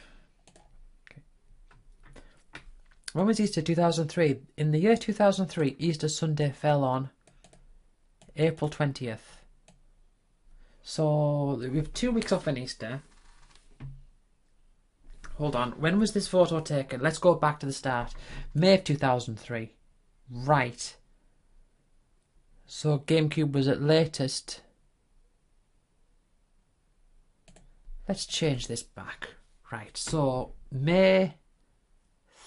When was Easter 2003? In the year 2003, Easter Sunday fell on April 20th. So we have 2 weeks off in Easter. Hold on. When was this photo taken? Let's go back to the start. May of 2003. Right. So GameCube was at latest. Let's change this back. Right. So May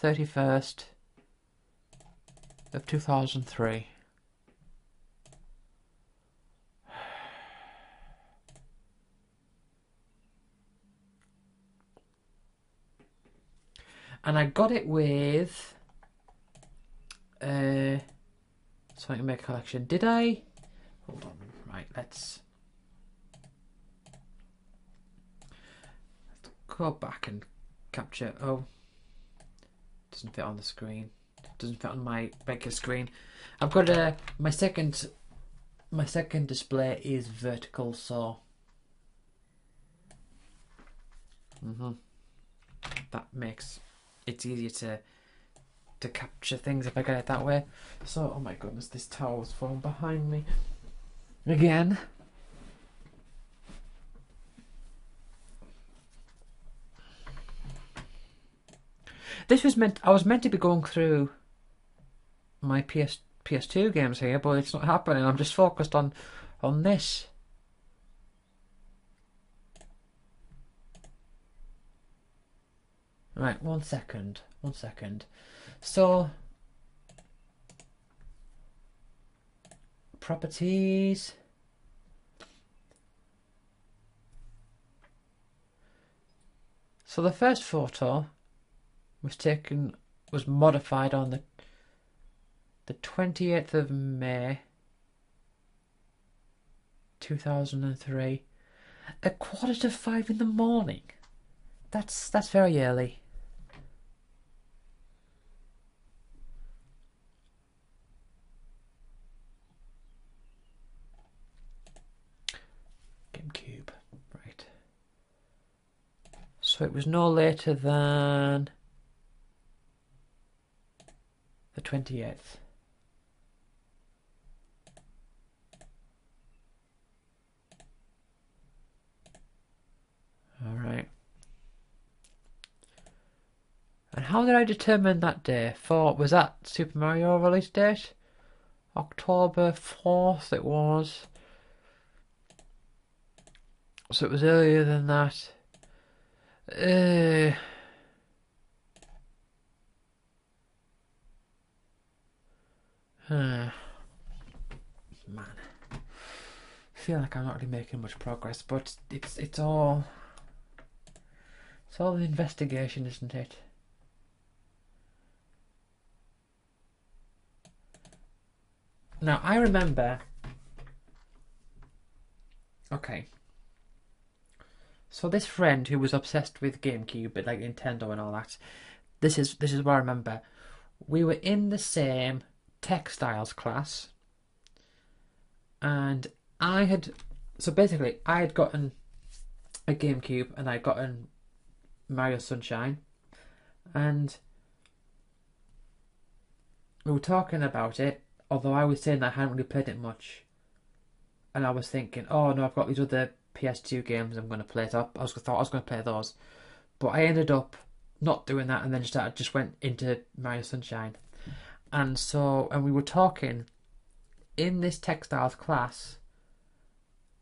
31st of 2003. And I got it with Sonic Mega Collection. Did I? Hold on. Right, let's go back and capture. Oh, doesn't fit on the screen. Doesn't fit on my regular screen. I've got my second display is vertical, so That makes it easier to capture things if I get it that way. So, oh my goodness, this towel's fallen behind me again. I was meant to be going through my PS2 games here, but it's not happening. I'm just focused on this. Right, 1 second. So, properties. So the first photo was modified on the 28th of May 2003 at 4:45 in the morning. That's very early. GameCube, right. So it was no later than the 28th. All right. And how did I determine that day? Was that Super Mario release date? October 4th it was. So it was earlier than that. Man. I feel like I'm not really making much progress, but it's all the investigation, isn't it? Now I remember. Okay. So this friend who was obsessed with GameCube, but like Nintendo and all that, this is what I remember. We were in the same textiles class, and I had gotten a GameCube and I'd gotten Mario Sunshine, and we were talking about it, although I was saying that I hadn't really played it much, and I was thinking, oh no, I've got these other PS2 games I'm going to play it up. I thought I was going to play those, but I ended up not doing that, and then just went into Mario Sunshine. And we were talking in this textiles class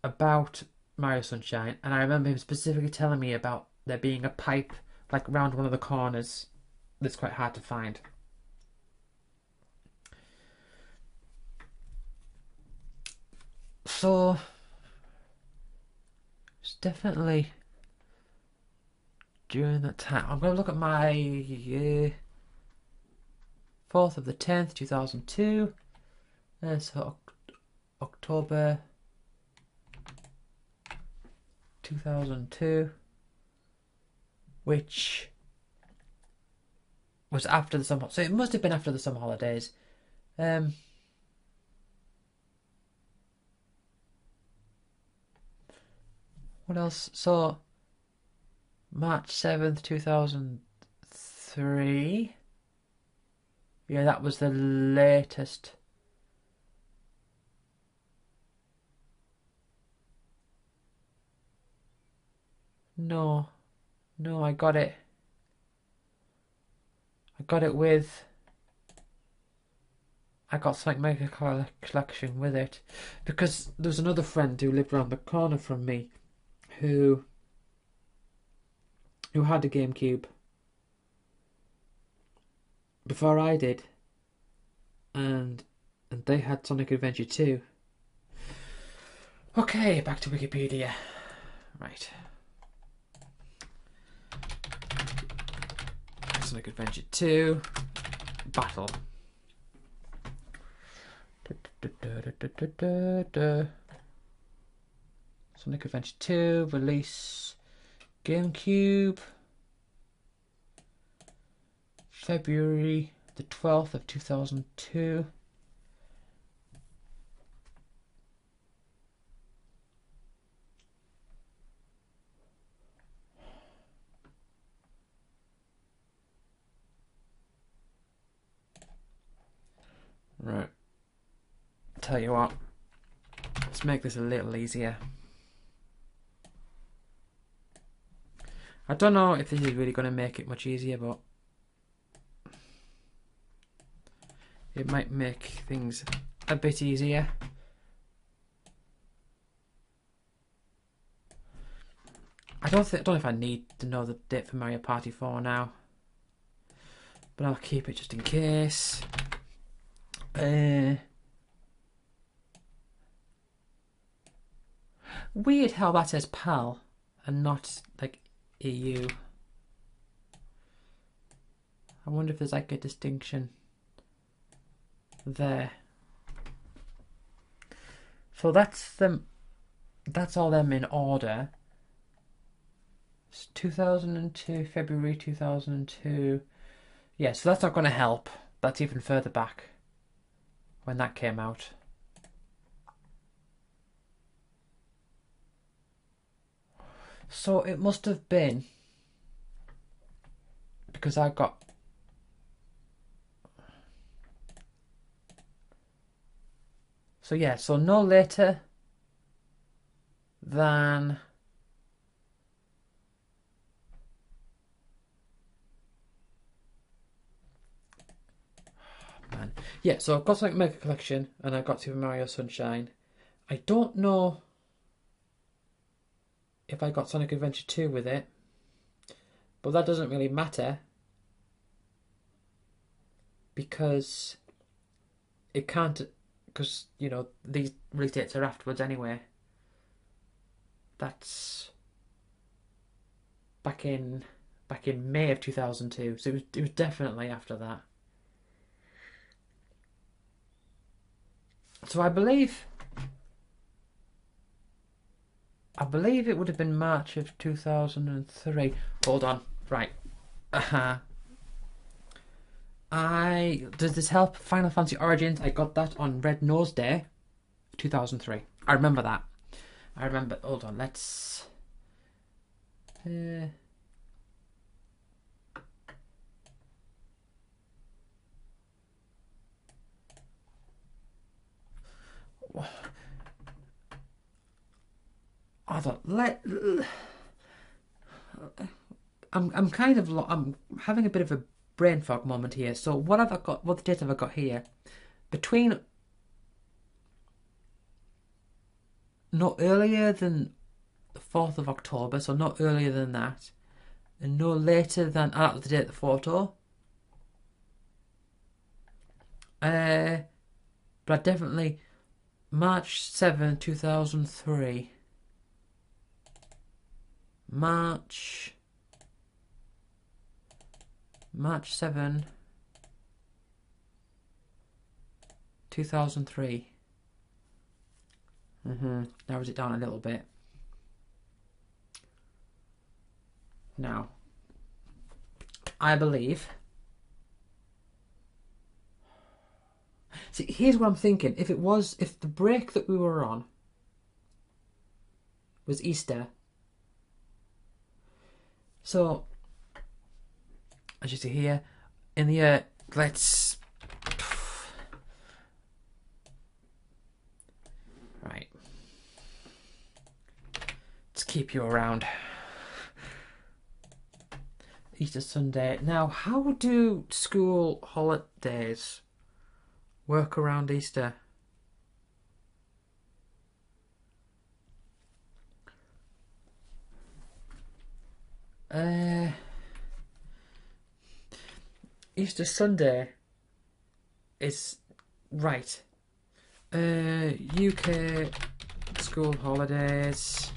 about Mario Sunshine, and I remember him specifically telling me about there being a pipe like round one of the corners that's quite hard to find. So it's definitely during that time. I'm going to look at my 4th of the 10th, 2002. So October 2002, which was after the summer. So it must have been after the summer holidays. What else? So March 7th, 2003. Yeah, that was the latest. No, I got it. With. I got something Mega Collection with it, because there's another friend who lived around the corner from me, who had a GameCube before I did, and they had Sonic Adventure 2. Okay, back to Wikipedia. Right. Sonic Adventure 2 Battle. Sonic Adventure 2 release GameCube February the 12th of 2002. Right. Tell you what. Let's make this a little easier. I don't know if this is really going to make it much easier, but it might make things a bit easier. I don't know if I need to know the date for Mario Party 4 now, but I'll keep it just in case. Weird how that says PAL and not like EU. I wonder if there's like a distinction there. So that's them. That's all them in order. It's 2002, February 2002. Yeah, so that's not going to help. That's even further back when that came out. So it must have been because I got so yeah, so no later than yeah, so I've got Sonic Mega Collection and I've got Super Mario Sunshine. I don't know if I got Sonic Adventure 2 with it, but that doesn't really matter because it can't, because you know these release dates are afterwards anyway. That's back in May of 2002, so it was definitely after that. So I believe it would have been March of 2003. Hold on. Right. Does this help? Final Fantasy Origins, I got that on Red Nose Day, 2003. I remember that. Hold on, let's... I'm having a bit of a brain fog moment here. So what have I got? What date have I got here? Between no earlier than the 4th of October, so not earlier than that, and no later than that was the date of the photo. But definitely March 7, 2003. March 7, 2003. Narrows it down a little bit. Now, I believe... See, here's what I'm thinking. If the break that we were on was Easter, so as you see here, in the year, let's... Right. Let's keep you around. Easter Sunday. Now, how do school holidays work around Easter? Easter Sunday is right. UK school holidays,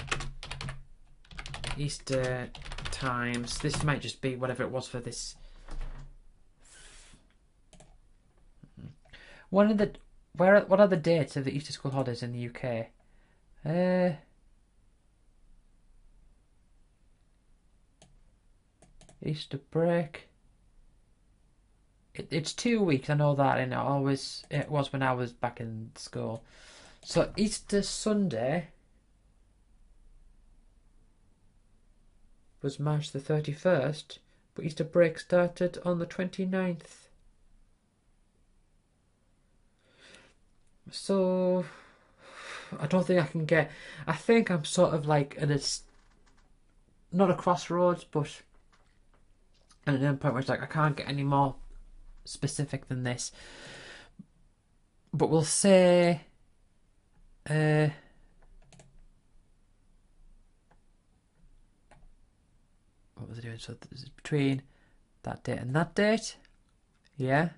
Easter times. This might just be whatever it was for this. What are the dates of the Easter school holidays in the UK? Easter break. It's 2 weeks. I know that, and it was when I was back in school. So Easter Sunday was March the 31st, but Easter break started on the 29th. So I don't think I can get. I think I'm sort of like at a not a crossroads, but at an end point where it's like I can't get any more specific than this. But we'll say. Uh, what was I doing? So this is between that date and that date. Yeah.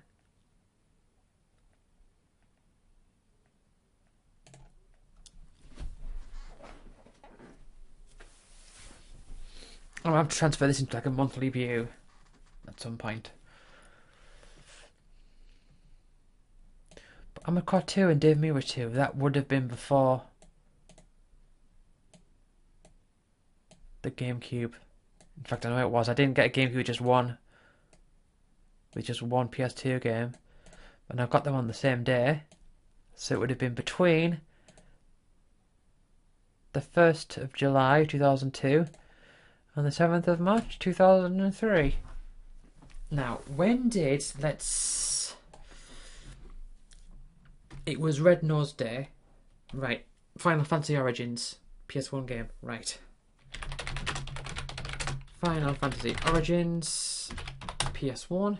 I'll have to transfer this into like a monthly view at some point. But Armored Core 2 and Dave Mirror 2, that would have been before the GameCube. In fact, I know it was. I didn't get a GameCube with just one PS2 game. And I got them on the same day. So it would have been between the 1st of July 2002 and the 7th of March 2003. Now, when did, it was Red Nose Day. Right. Final Fantasy Origins. PS1 game. Right. Final Fantasy Origins. PS1.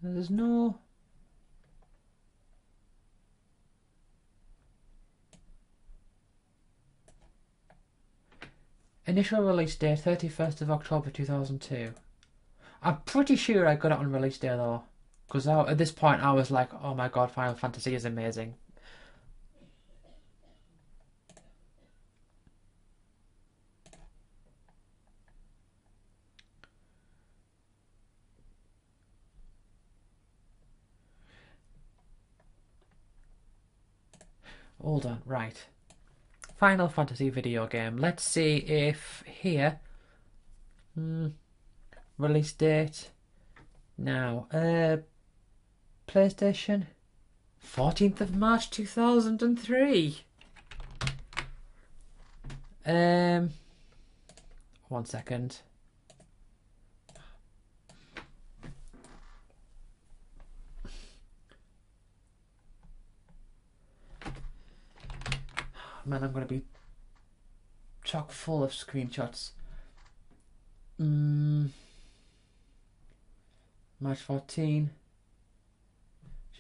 There's no... Initial release date, 31st of October 2002. I'm pretty sure I got it on release day though. Because at this point I was like, oh my god, Final Fantasy is amazing. Hold on, right. Final Fantasy video game. Let's see if here... release date. Now, PlayStation. 14th of March 2003. 1 second. Man, I'm going to be chock full of screenshots. March 14.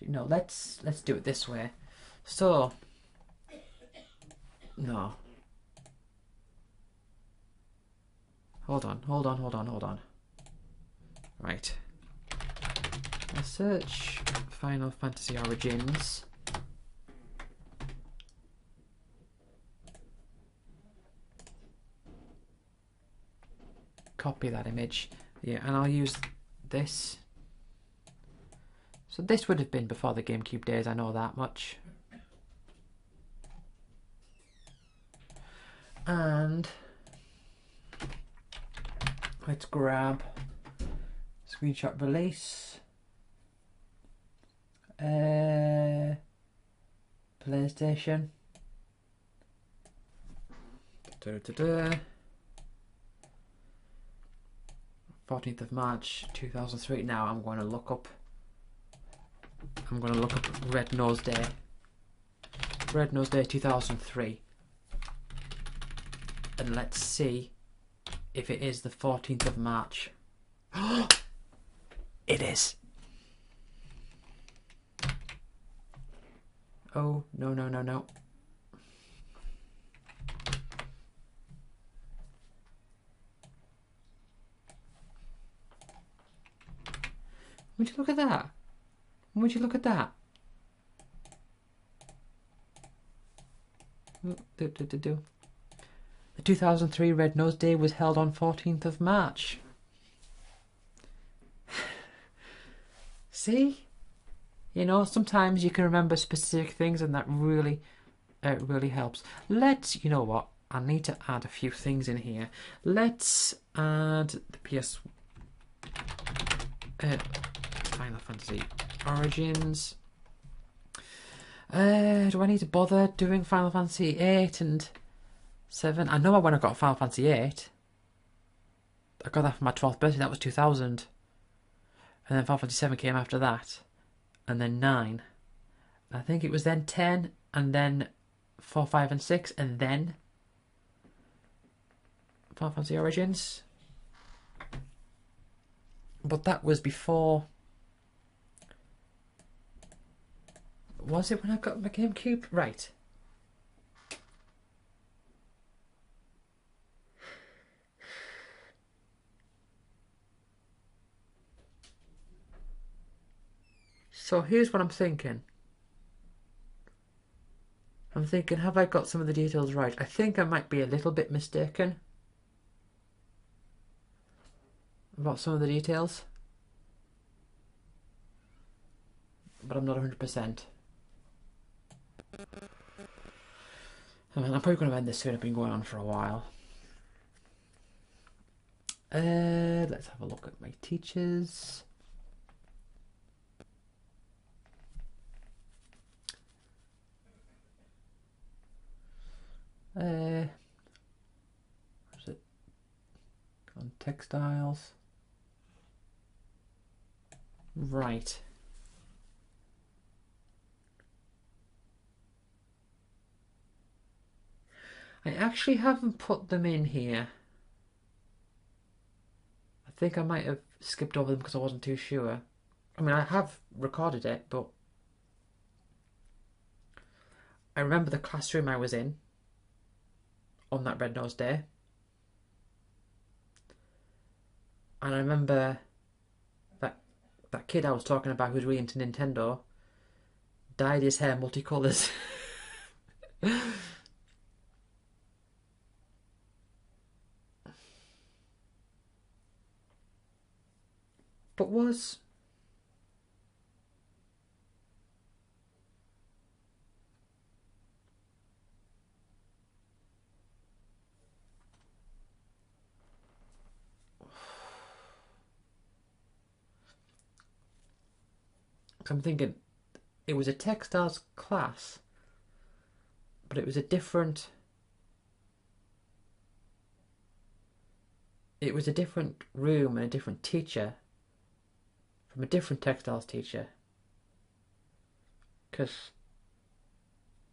No, let's do it this way. So, no. Hold on. Right. Let's search Final Fantasy Origins. Copy that image. Yeah, and I'll use this. So this would have been before the GameCube days, I know that much. And let's grab screenshot release. PlayStation. 14th of March 2003. Now I'm going to look up Red Nose Day. Red Nose Day 2003. And let's see if it is the 14th of March. It is. Oh, no. Would you look at that? Would you look at that? The 2003 Red Nose Day was held on 14th of March. See? You know, sometimes you can remember specific things and that really helps. You know what? I need to add a few things in here. Let's add the PS... Final Fantasy Origins. Do I need to bother doing Final Fantasy 8 and 7? I know when I got Final Fantasy 8, I got that for my 12th birthday. That was 2000. And then Final Fantasy 7 came after that. And then 9. I think it was then 10. And then 4, 5 and 6. And then Final Fantasy Origins. But that was before... Was it when I got my GameCube? Right. So here's what I'm thinking. I'm thinking, have I got some of the details right? I think I might be a little bit mistaken about some of the details. But I'm not 100%. I mean, I'm probably going to end this soon. I've been going on for a while. Let's have a look at my teachers. Where's it? On textiles. Right. I actually haven't put them in here. I think I might have skipped over them because I wasn't too sure. I mean, I have recorded it, but I remember the classroom I was in on that Red Nose Day. And I remember that kid I was talking about who's really into Nintendo dyed his hair multicolours. But was... I'm thinking it was a textiles class, but it was a different... It was a different room and a different teacher from a different textiles teacher. Because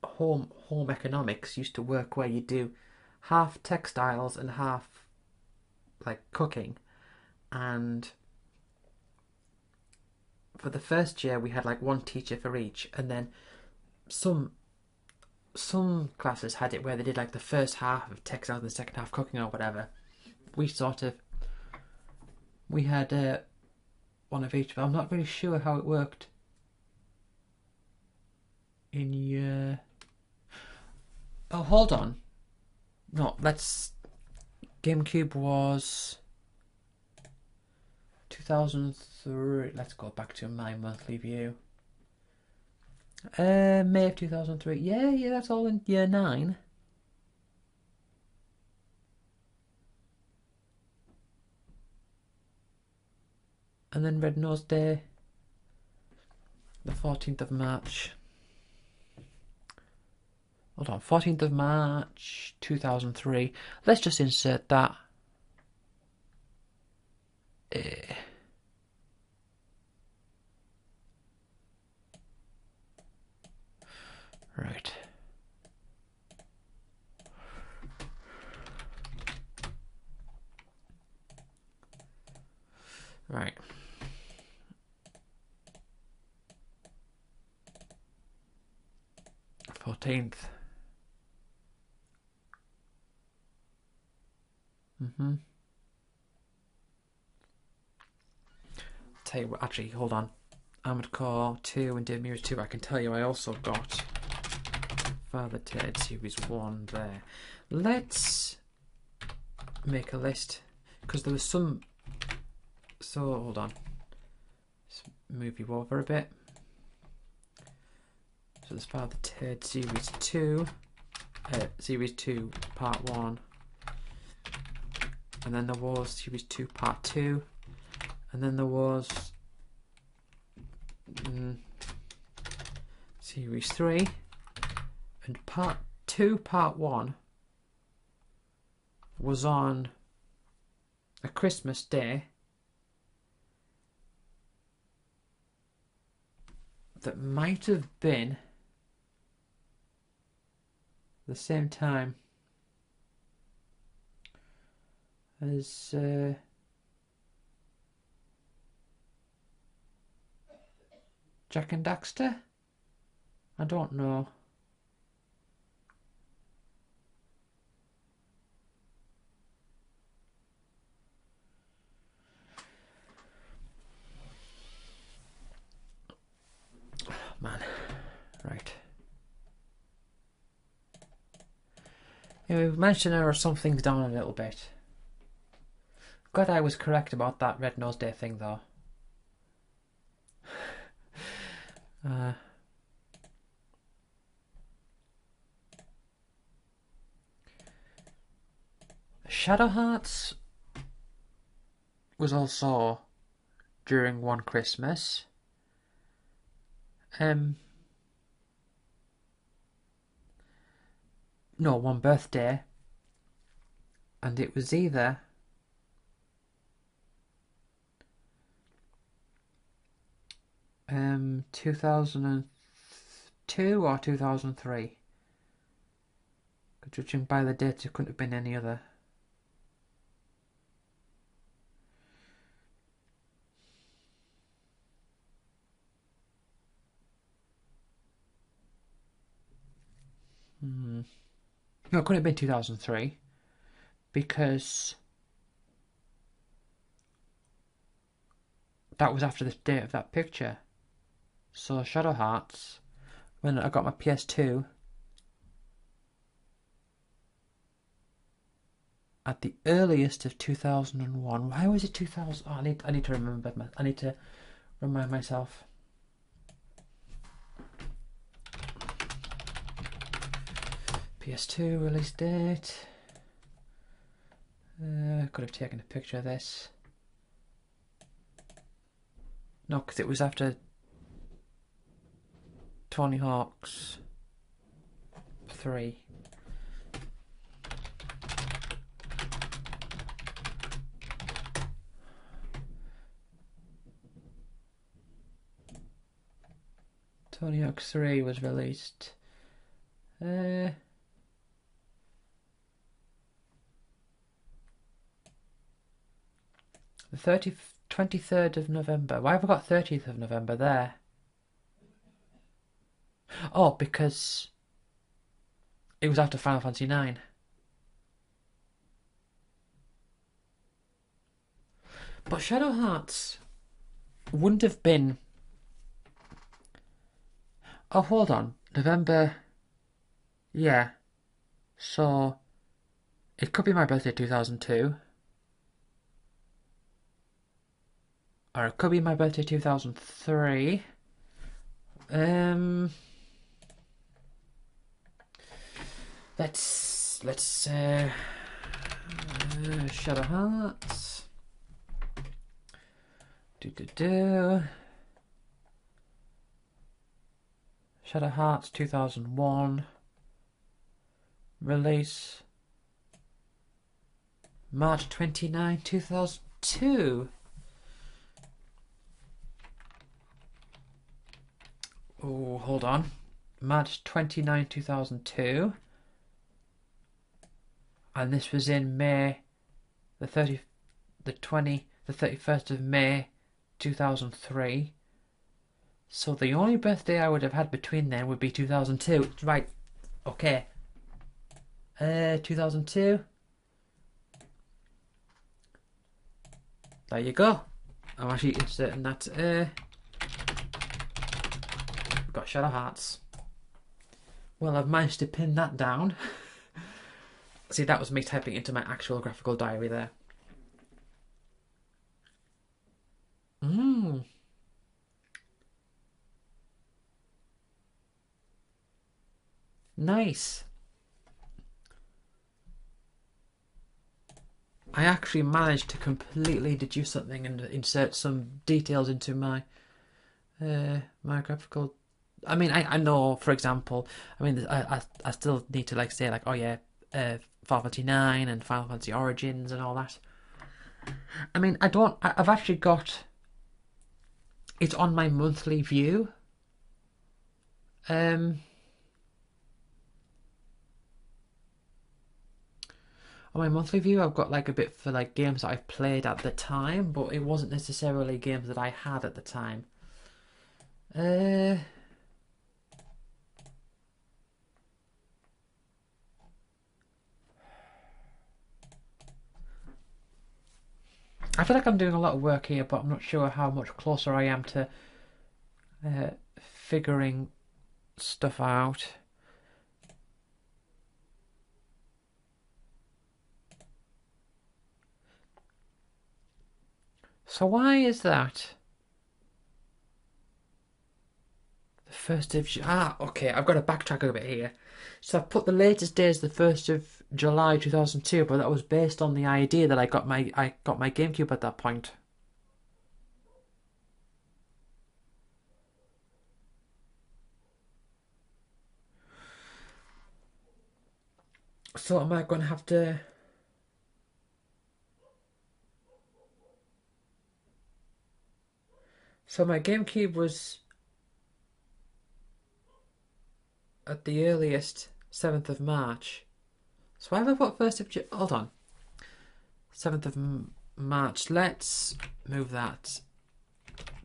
home economics used to work where you do half textiles and half like cooking, and for the first year we had like one teacher for each, and then some classes had it where they did like the first half of textiles and the second half cooking or whatever. We had one of each, but I'm not really sure how it worked in year... Oh, hold on. No, GameCube was 2003. Let's go back to my monthly view. May of 2003. Yeah, that's all in year 9. And then Red Nose Day, the 14th of March. Hold on, 14th of March 2003. Let's just insert that. Right. Right. $14th. Tell you what, actually, hold on. Armored Core 2 and Dead Mirrors 2. I can tell you I also got Father Ted Series 1 there. Let's make a list, because there was some... So, hold on. Let's move you over a bit. So there's Father Ted Series 2. Series 2 Part 1. And then there was Series 2 Part 2. And then there was Series 3. And Part 2 Part 1 was on a Christmas day that might have been the same time as Jack and Daxter? I don't know. Man, right. Yeah, we've managed to narrow some things down a little bit. Glad I was correct about that Red Nose Day thing, though. Shadow Hearts was also during one Christmas. No, one birthday. And it was either 2002 or 2003. Judging by the date, it couldn't have been any other. No, it couldn't have been 2003 because that was after the date of that picture. So Shadow Hearts, when I got my PS2 at the earliest of 2001. Why was it 2000? Oh, I need to remember. I need to remind myself. PS2 release date. Could have taken a picture of this. No, because it was after Tony Hawk's 3. Tony Hawk's 3 was released. The 23rd of November. Why have I got 30th of November there? Oh, because it was after Final Fantasy 9. But Shadow Hearts wouldn't have been... Oh, hold on. November... Yeah. So, it could be my birthday 2002. Or it could be my birthday 2003. Let's Shadow Hearts. Shadow Hearts 2001. Release March 29, 2002. Oh, hold on. March 29, 2002. And this was in May, the 31st of May, 2003. So the only birthday I would have had between then would be 2002. Right, okay. 2002. There you go. I'm actually inserting that. We've got Shadow Hearts. Well, I've managed to pin that down. See, that was me typing into my actual graphical diary there. Nice. I actually managed to completely deduce something and insert some details into my my graphical. I mean, I know, for example, I mean, I still need to say oh yeah, Final Fantasy 9 and Final Fantasy Origins and all that. I mean, I've actually got it on my monthly view. On my monthly view, I've got like a bit for like games that I've played at the time, but it wasn't necessarily games that I had at the time. I feel like I'm doing a lot of work here, but I'm not sure how much closer I am to figuring stuff out. So why is that? The 1st of... okay, I've got to backtrack a bit here. So I've put the latest day as the 1st of July 2002, but that was based on the idea that I got my GameCube at that point. So am I going to have to... So my GameCube was at the earliest 7th of March. So why have I put 1st of hold on. 7th of March. Let's move that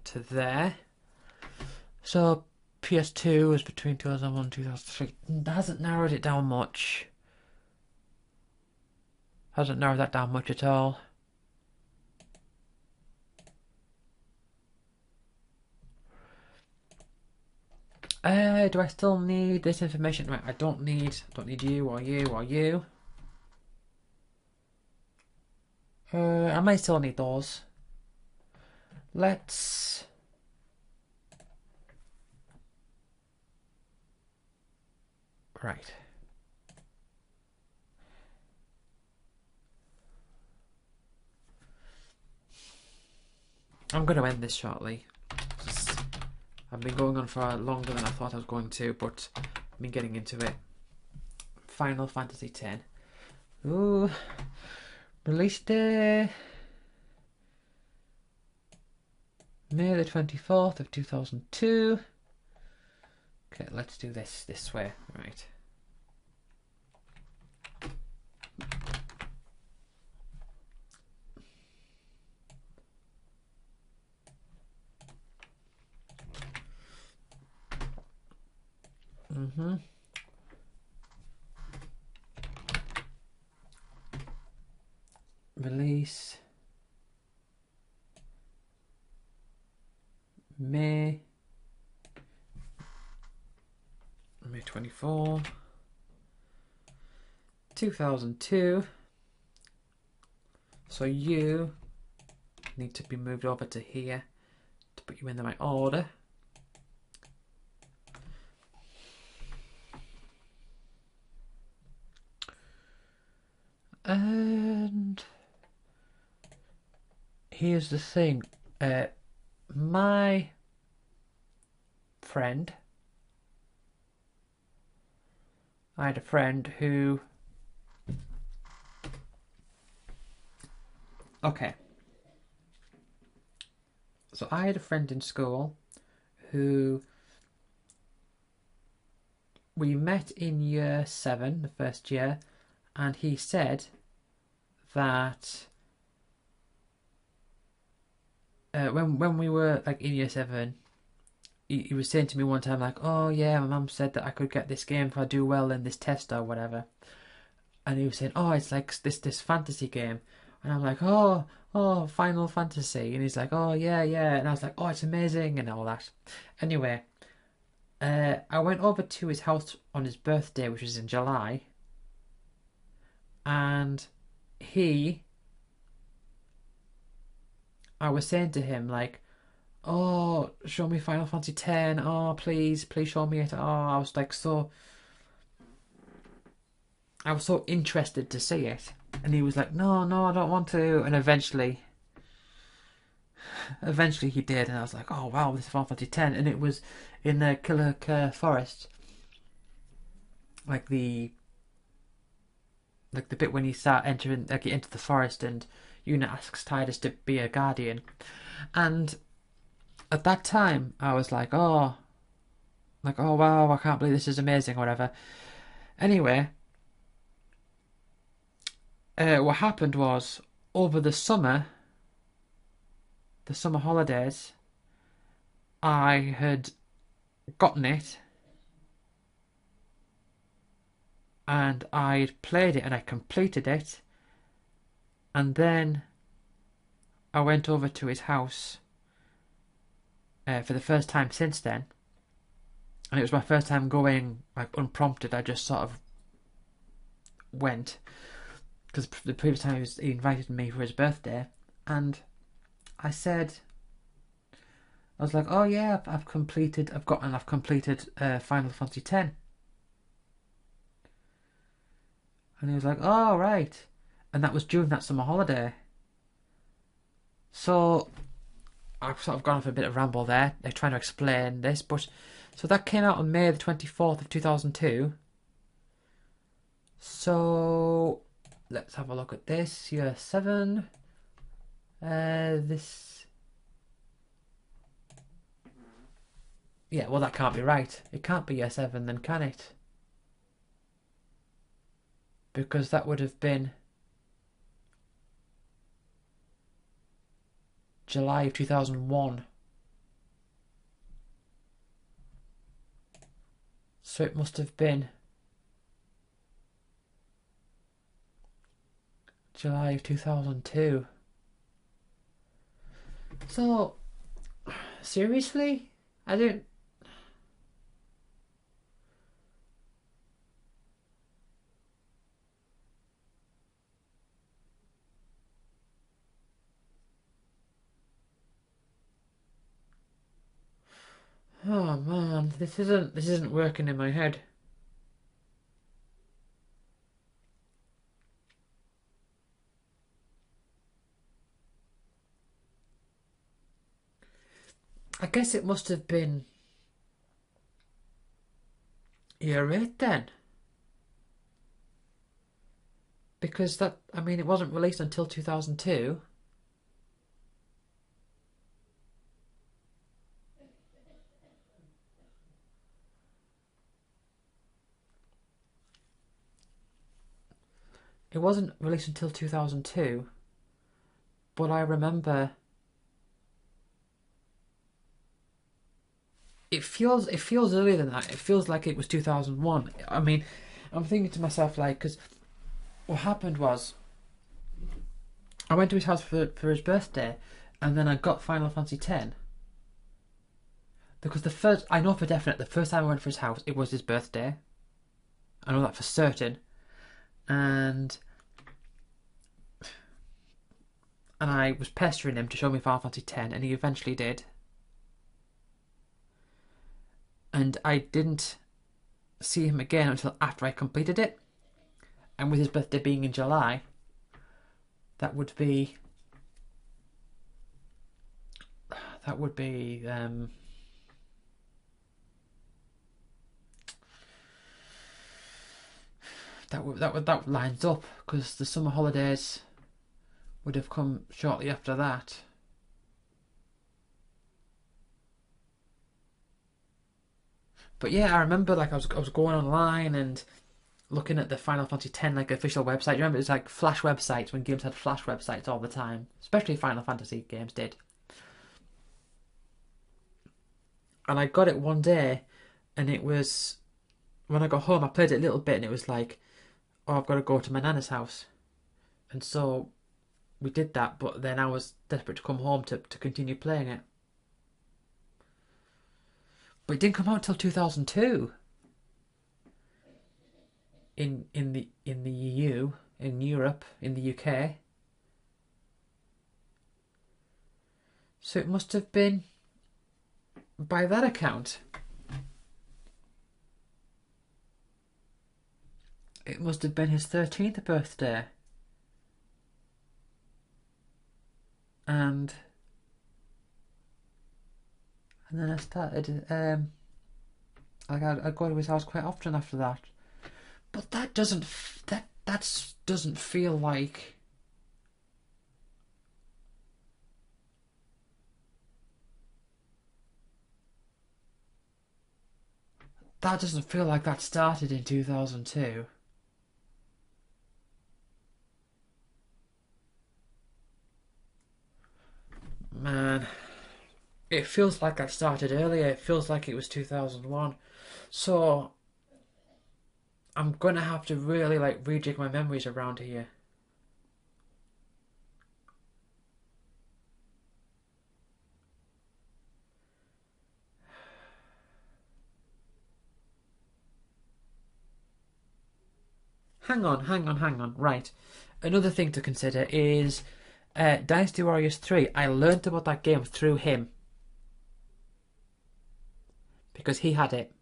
to there. So PS2 was between 2001 and 2003. That hasn't narrowed it down much. Hasn't narrowed that down much at all. Do I still need this information? Right, I don't need you or you or you. I might still need those. Let's... Right. I'm going to end this shortly. I've been going on for longer than I thought I was going to, but I've been getting into it. Final Fantasy X. Ooh. Release day... May the 24th of 2002. Okay, let's do this way. Right. Release May 24, 2002. So you need to be moved over to here to put you in the right order. And here's the thing, my friend, I had a friend who, okay, so I had a friend in school who we met in year 7, the first year, and he said that when we were like in year 7, he was saying to me one time like, oh yeah, my mum said that I could get this game if I do well in this test or whatever, and he was saying, oh, it's like this fantasy game, and I'm like, oh Final Fantasy, and he's like, oh yeah, and I was like, oh, it's amazing and all that. Anyway, I went over to his house on his birthday, which was in July, and I was saying to him like, oh, show me Final Fantasy X, oh please show me it. Oh, I was like I was so interested to see it, and he was like, no, I don't want to, and eventually he did, and I was like, oh wow, this is Final Fantasy X, and it was in the Killer Forest, like the bit when you start entering, like you enter the forest and unit asks Titus to be a guardian. And at that time, I was like, oh wow, I can't believe this is amazing, or whatever. Anyway, what happened was, over the summer holidays, I had gotten it, and I'd played it, and I completed it, and then I went over to his house for the first time since then, and it was my first time going like unprompted. I just sort of went, because the previous time he invited me for his birthday, and I was like, oh yeah, I've completed Final Fantasy X. And he was like, oh right. And that was during that summer holiday. So I've sort of gone off a bit of ramble there, like trying to explain this, but so that came out on May the 24th of 2002. So let's have a look at this. Year 7. This. Yeah, well, that can't be right. It can't be year 7 then, can it? Because that would have been July of 2001. So it must have been July of 2002. So, seriously? I don't... Oh man, this isn't working in my head. I guess it must have been year 8 then. Because it wasn't released until 2002. It wasn't released until 2002, but I remember it feels earlier than that. It feels like it was 2001. I mean, I'm thinking to myself, like, because what happened was I went to his house for his birthday, and then I got Final Fantasy X. Because I know for definite, the first time I went for his house, it was his birthday. I know that for certain. And I was pestering him to show me Final Fantasy X, and he eventually did. And I didn't see him again until after I completed it. And with his birthday being in July, that would be that lines up, because the summer holidays would have come shortly after that. But yeah, I remember, like, I was going online and looking at the Final Fantasy X, like, official website. You remember, it was like Flash websites, when games had Flash websites all the time, especially Final Fantasy games did. And I got it one day, and it was, when I got home, I played it a little bit, and it was like, oh, I've got to go to my nana's house. And so we did that, but then I was desperate to come home to continue playing it. But it didn't come out until 2002 in the EU, in Europe, in the UK. So it must have been, by that account, it must have been his 13th birthday. And then I started, I'd go to his house quite often after that. But that doesn't feel like That doesn't feel like that started in 2002. Man, it feels like that started earlier. It feels like it was 2001. So I'm gonna have to really like rejig my memories around here. Hang on. Right. Another thing to consider is Dynasty Warriors 3. I learnt about that game through him. Because he had it.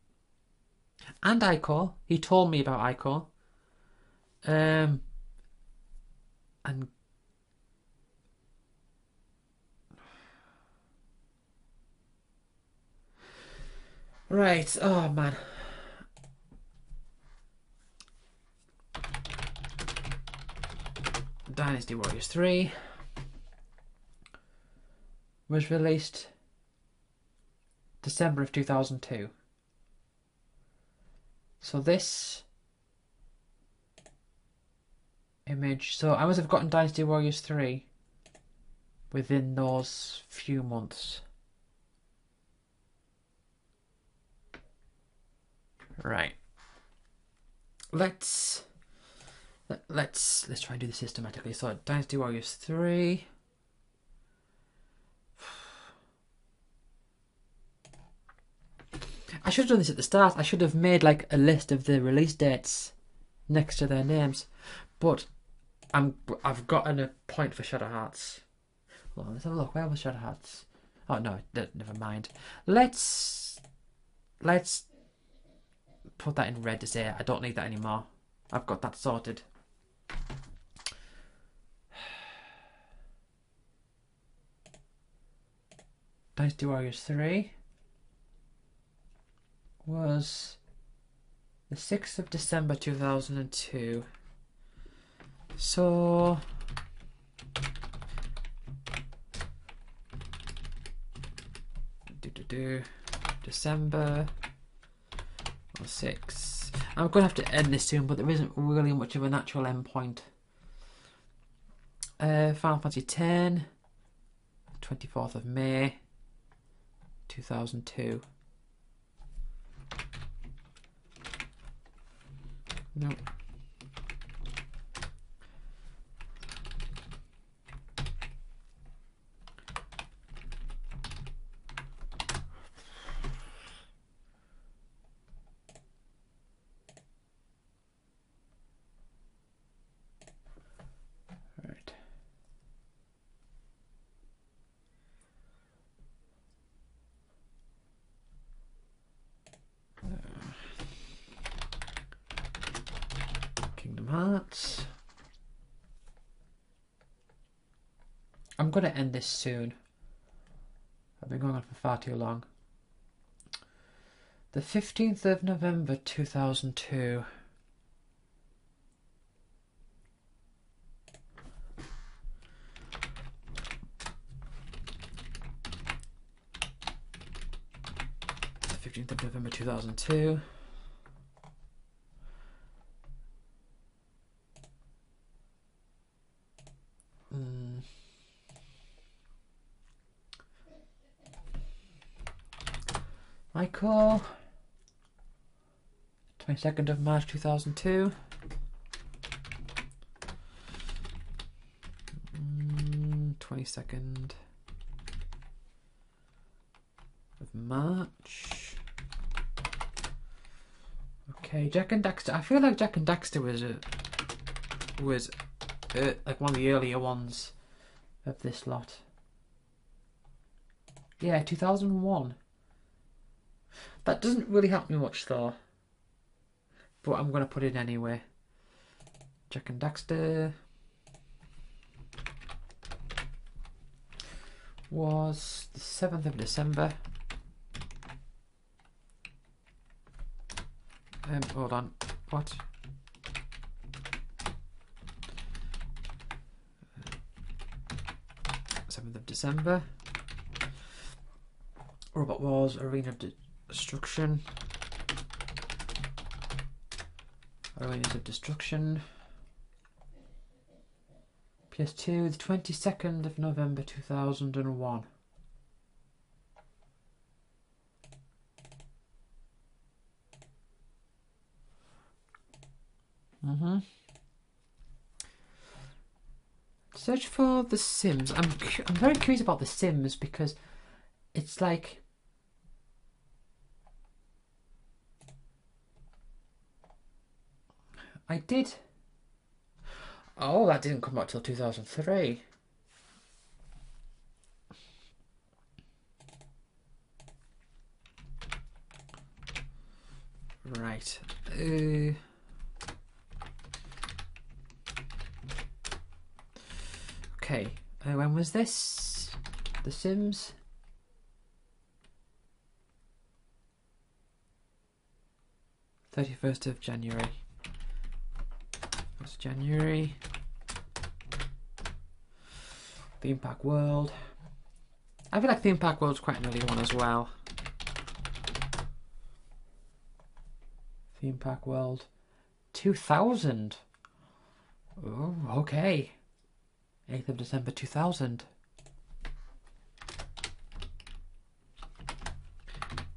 And iCore. He told me about iCore. And right. Oh man. Dynasty Warriors 3 was released December of 2002. So this image, so I must have gotten Dynasty Warriors 3 within those few months. Right. Let's try and do this systematically. So Dynasty Warriors 3. I should have done this at the start. I should have made like a list of the release dates next to their names. But I've gotten a point for Shadow Hearts. Hold on, let's have a look. Where was Shadow Hearts? Oh no, never mind. Let's put that in red to say I don't need that anymore. I've got that sorted. Dynasty Warriors 3 was the 6th of December 2002. So December 6. I'm going to have to end this soon, but there isn't really much of a natural end point. Final Fantasy X, 24th of May 2002. Nope. Right. Kingdom Hearts. I'm going to end this soon. I've been going on for far too long. The 15th of November 2002. The 15th of November 2002. Michael, 22nd of March 2002. 22nd of March. Okay, Jak and Daxter. I feel like Jak and Daxter was like one of the earlier ones of this lot. Yeah, 2001. That doesn't really help me much though, but I'm going to put it anyway. Jak and Daxter was the 7th of December. Hold on, what? December. Robot Wars, Arena of Destruction. Ruins of Destruction. PS2, the 22nd of November 2001. Search for The Sims. I'm very curious about The Sims because it's like I did. Oh, that didn't come out till 2003. Right. Okay. When was this? The Sims? '31st of January. That's January. Theme Park World. I feel like Theme Park World's quite an early one as well. Theme Park World 2000. Oh, okay. 8th of December 2000.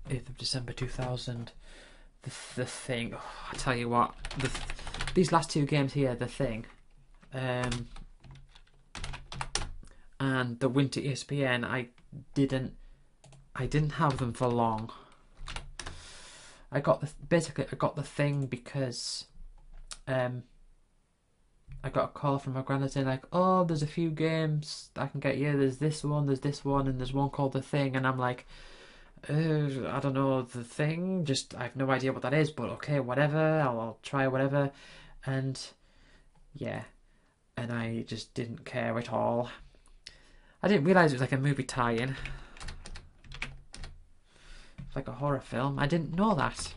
8th of December 2000. The Thing. Oh, I tell you what, these last two games here, The Thing, and the Winter ESPN, I didn't have them for long. I got The Thing because I got a call from my granddad saying like, oh, there's a few games I can get you. There's this one, and there's one called The Thing, and I'm like, I don't know, The Thing. Just I have no idea what that is, but okay, whatever. I'll try whatever, and yeah, and I just didn't care at all. I didn't realise it was like a movie tie-in. It's like a horror film. I didn't know that.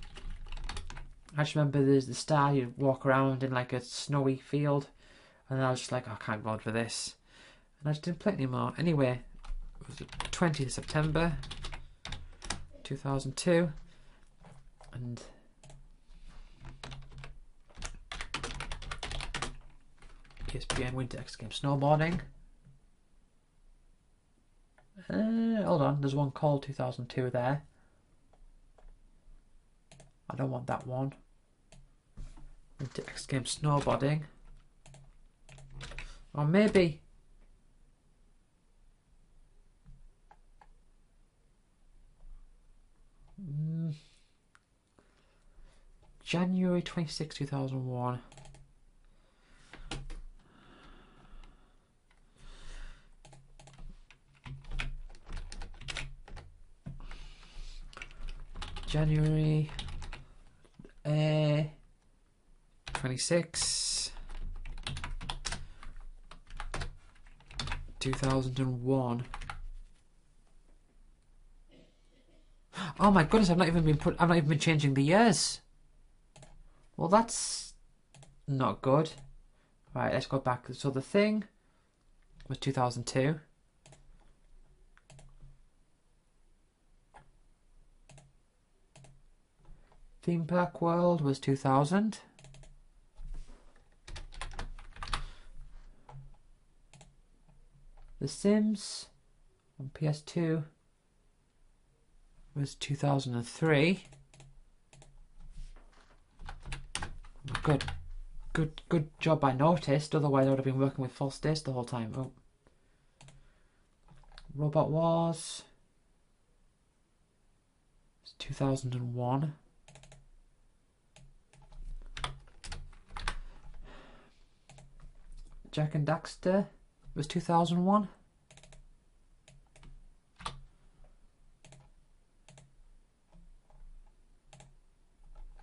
I just remember there's the star, you walk around in like a snowy field, and I was just like, oh, I can't go on for this. And I just didn't play it anymore. Anyway, it was the 20th of September 2002, and ESPN Winter X Games Snowboarding. Hold on, there's one called 2002 there. I don't want that one. Winter X Games Snowboarding. Or maybe January 26, 2001. January 26, 2001. Oh my goodness, I've not even been changing the years. Well, that's not good. Right, let's go back. So The Thing was 2002. Theme Park World was 2000. The Sims on PS2 was 2003. Good job I noticed, otherwise I would have been working with false dates the whole time. Oh. Robot Wars. It's 2001. Jack and Daxter was 2001.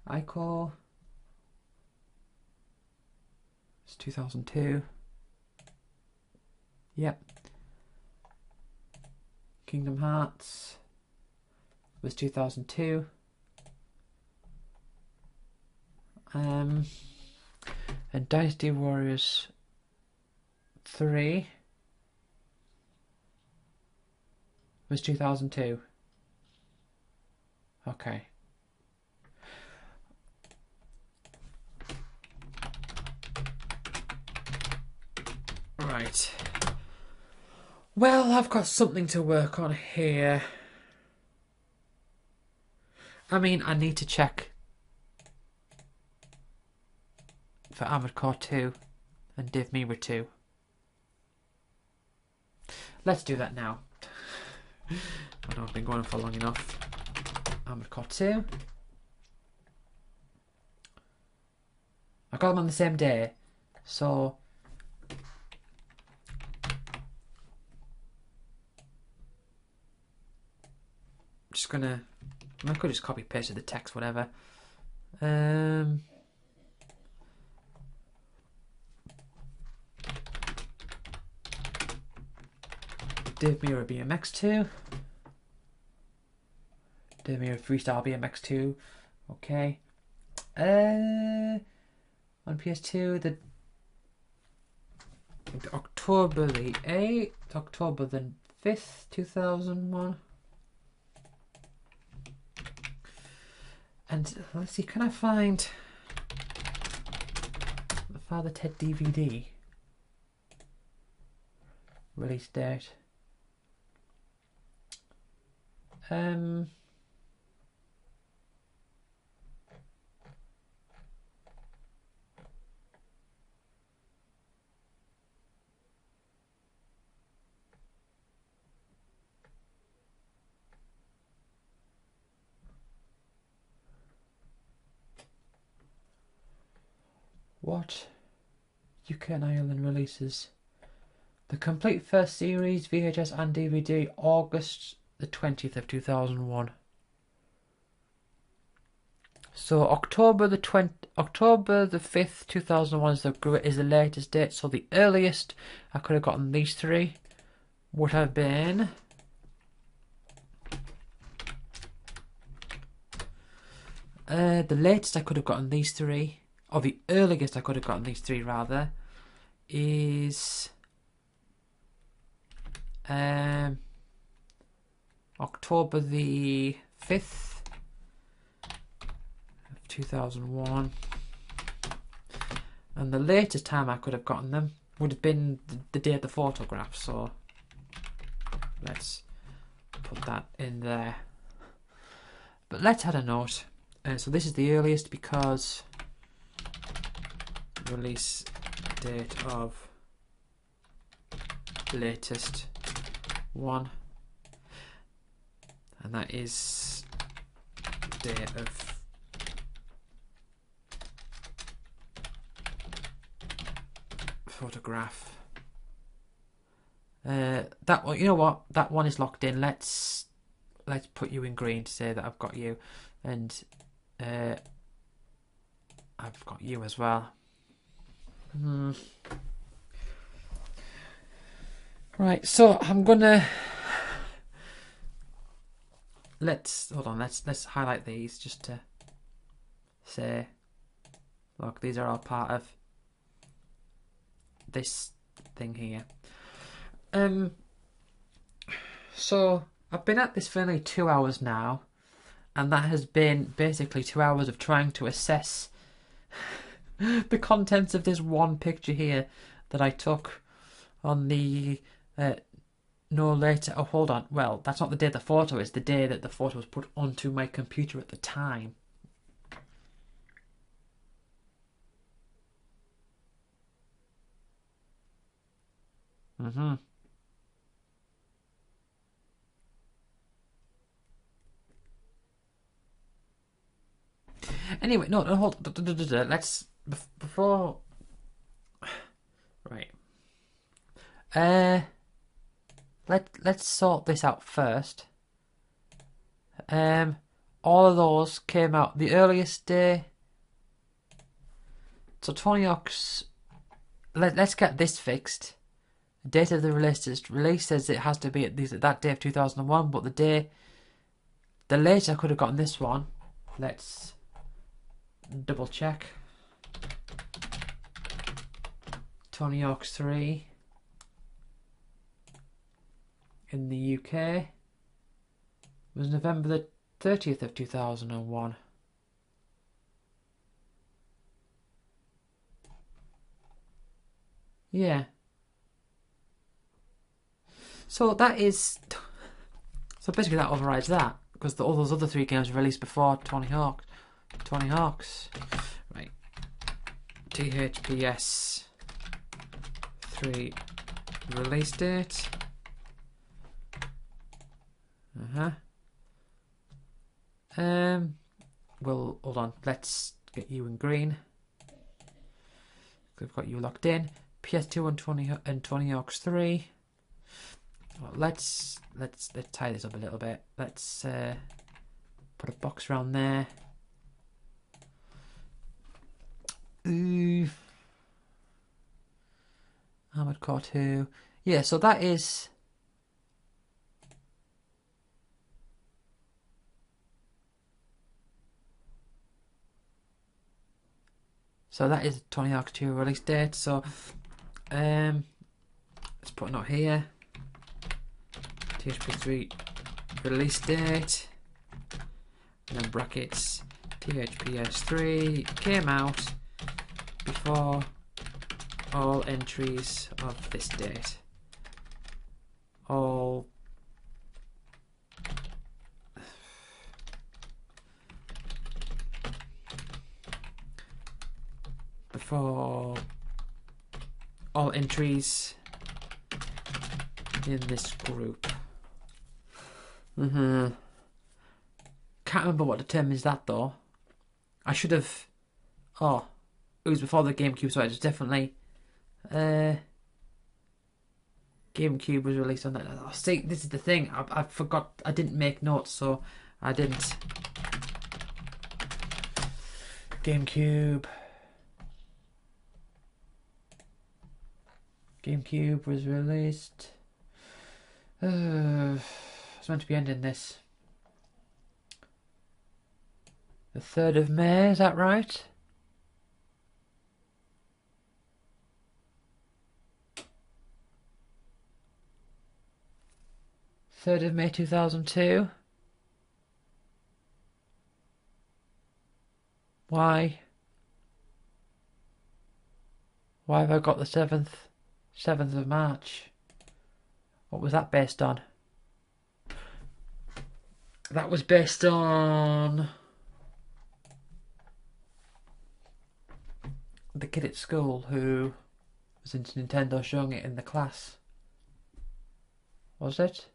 Ico. It's 2002. Yep. Kingdom Hearts was 2002. And Dynasty Warriors 3 was 2002. Okay. Right. Well, I've got something to work on here. I mean, I need to check for Armored Core 2 and Div Mirror 2. Let's do that now. I know I've been going for long enough. Armored Core 2. I got them on the same day, so I'm just gonna. I could just copy paste the text, whatever. Div Mirror BMX2. Div Mirror Freestyle BMX2. Okay. On PS2, the October the 8th, October the 5th, 2001. And let's see, can I find the Father Ted DVD release date? What? UK and Ireland releases. The complete first series, VHS and DVD, August the 20th of 2001. So October the 5th, 2001 is the latest date. So the earliest I could have gotten these three would have been the latest I could have gotten these three, or the earliest I could have gotten these three rather, is October the 5th of 2001, and the latest time I could have gotten them would have been the day of the photograph, so let's put that in there. But let's add a note. So this is the earliest because release date of latest one, and that is day of photograph. That one, you know what? That one is locked in. Let's put you in green to say that I've got you, and I've got you as well. Right, so I'm gonna hold on. Let's highlight these just to say, look, these are all part of this thing here. So I've been at this for nearly 2 hours now, and that has been basically 2 hours of trying to assess the contents of this one picture here that I took on the no later. Oh, hold on. Well, that's not the day the photo is. The day that the photo was put onto my computer at the time. Anyway, no, hold. Let's before. Right. Let's sort this out first. All of those came out the earliest day. So Tony Hawk's. Let's get this fixed. The date of the release says it has to be at that day of 2001, but the latest I could have gotten this one. Let's double check. Tony Hawk's 3 in the UK was November the 30th of 2001. Yeah. So that is... So basically that overrides that, because all those other 3 games were released before Tony Hawk. Tony Hawk's. Right. THPS 3 release date. Well, hold on. Let's get you in green. We've got you locked in. PS2 and Tony Hawk's 3. Well, let's tie this up a little bit. Let's put a box around there. Ooh. Armored Core 2. Yeah, so that is... So that is Tony Hawk 2 release date. So let's put a note here. THP3 release date. And then brackets. THPS3 came out before all entries of this date. All before all entries in this group. Can't remember what determines that though. I should have. Oh, it was before the GameCube, so it was definitely. GameCube was released on that. Oh, see, this is the thing. I forgot. I didn't make notes, so I didn't. GameCube. GameCube was released. I was meant to be ending this. The 3rd of May, is that right? Third of May 2002. Why? Why have I got the 7th of March? What was that based on? That was based on the kid at school who was into Nintendo showing it in the class. Was it?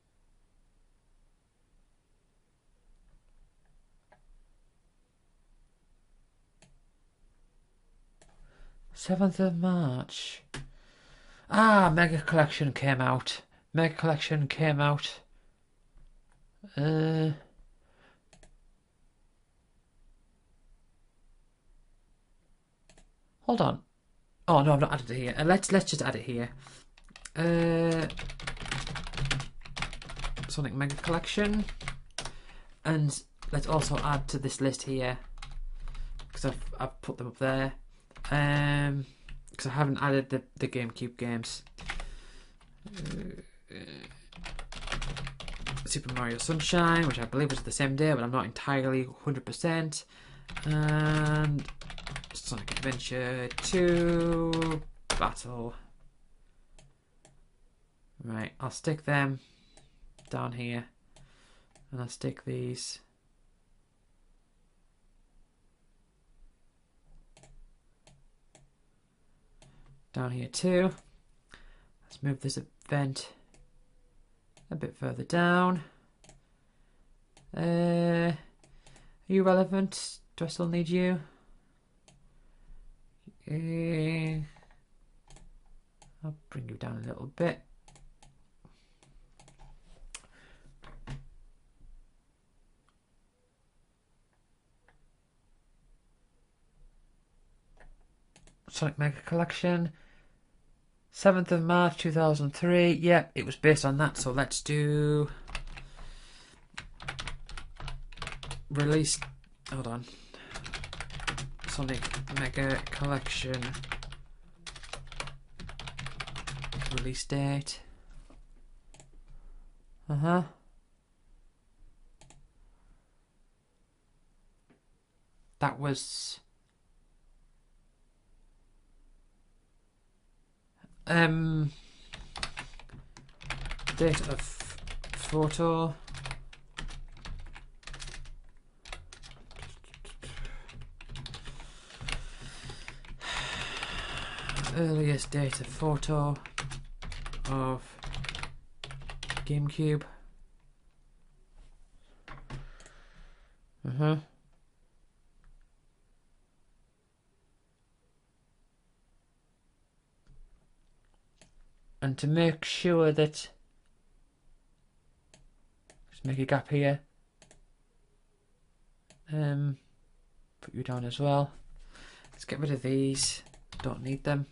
Seventh of March. Ah, Mega Collection came out. Mega Collection came out. Hold on. Oh no, I've not added it here. Let's just add it here. Sonic Mega Collection, and let's also add to this list here because I've put them up there. Because I haven't added the GameCube games. Super Mario Sunshine, which I believe was the same day, but I'm not entirely 100%. And Sonic Adventure 2 Battle. Right, I'll stick them down here, and I'll stick these down here too. Let's move this event a bit further down. Are you relevant? Do I still need you? I'll bring you down a little bit. Sonic Mega Collection, 7th of March 2003. Yeah, it was based on that, so let's do release. Hold on. Sonic Mega Collection release date. That was date of photo. Earliest date of photo of GameCube. And to make sure that, just make a gap here. Put you down as well. Let's get rid of these. Don't need them.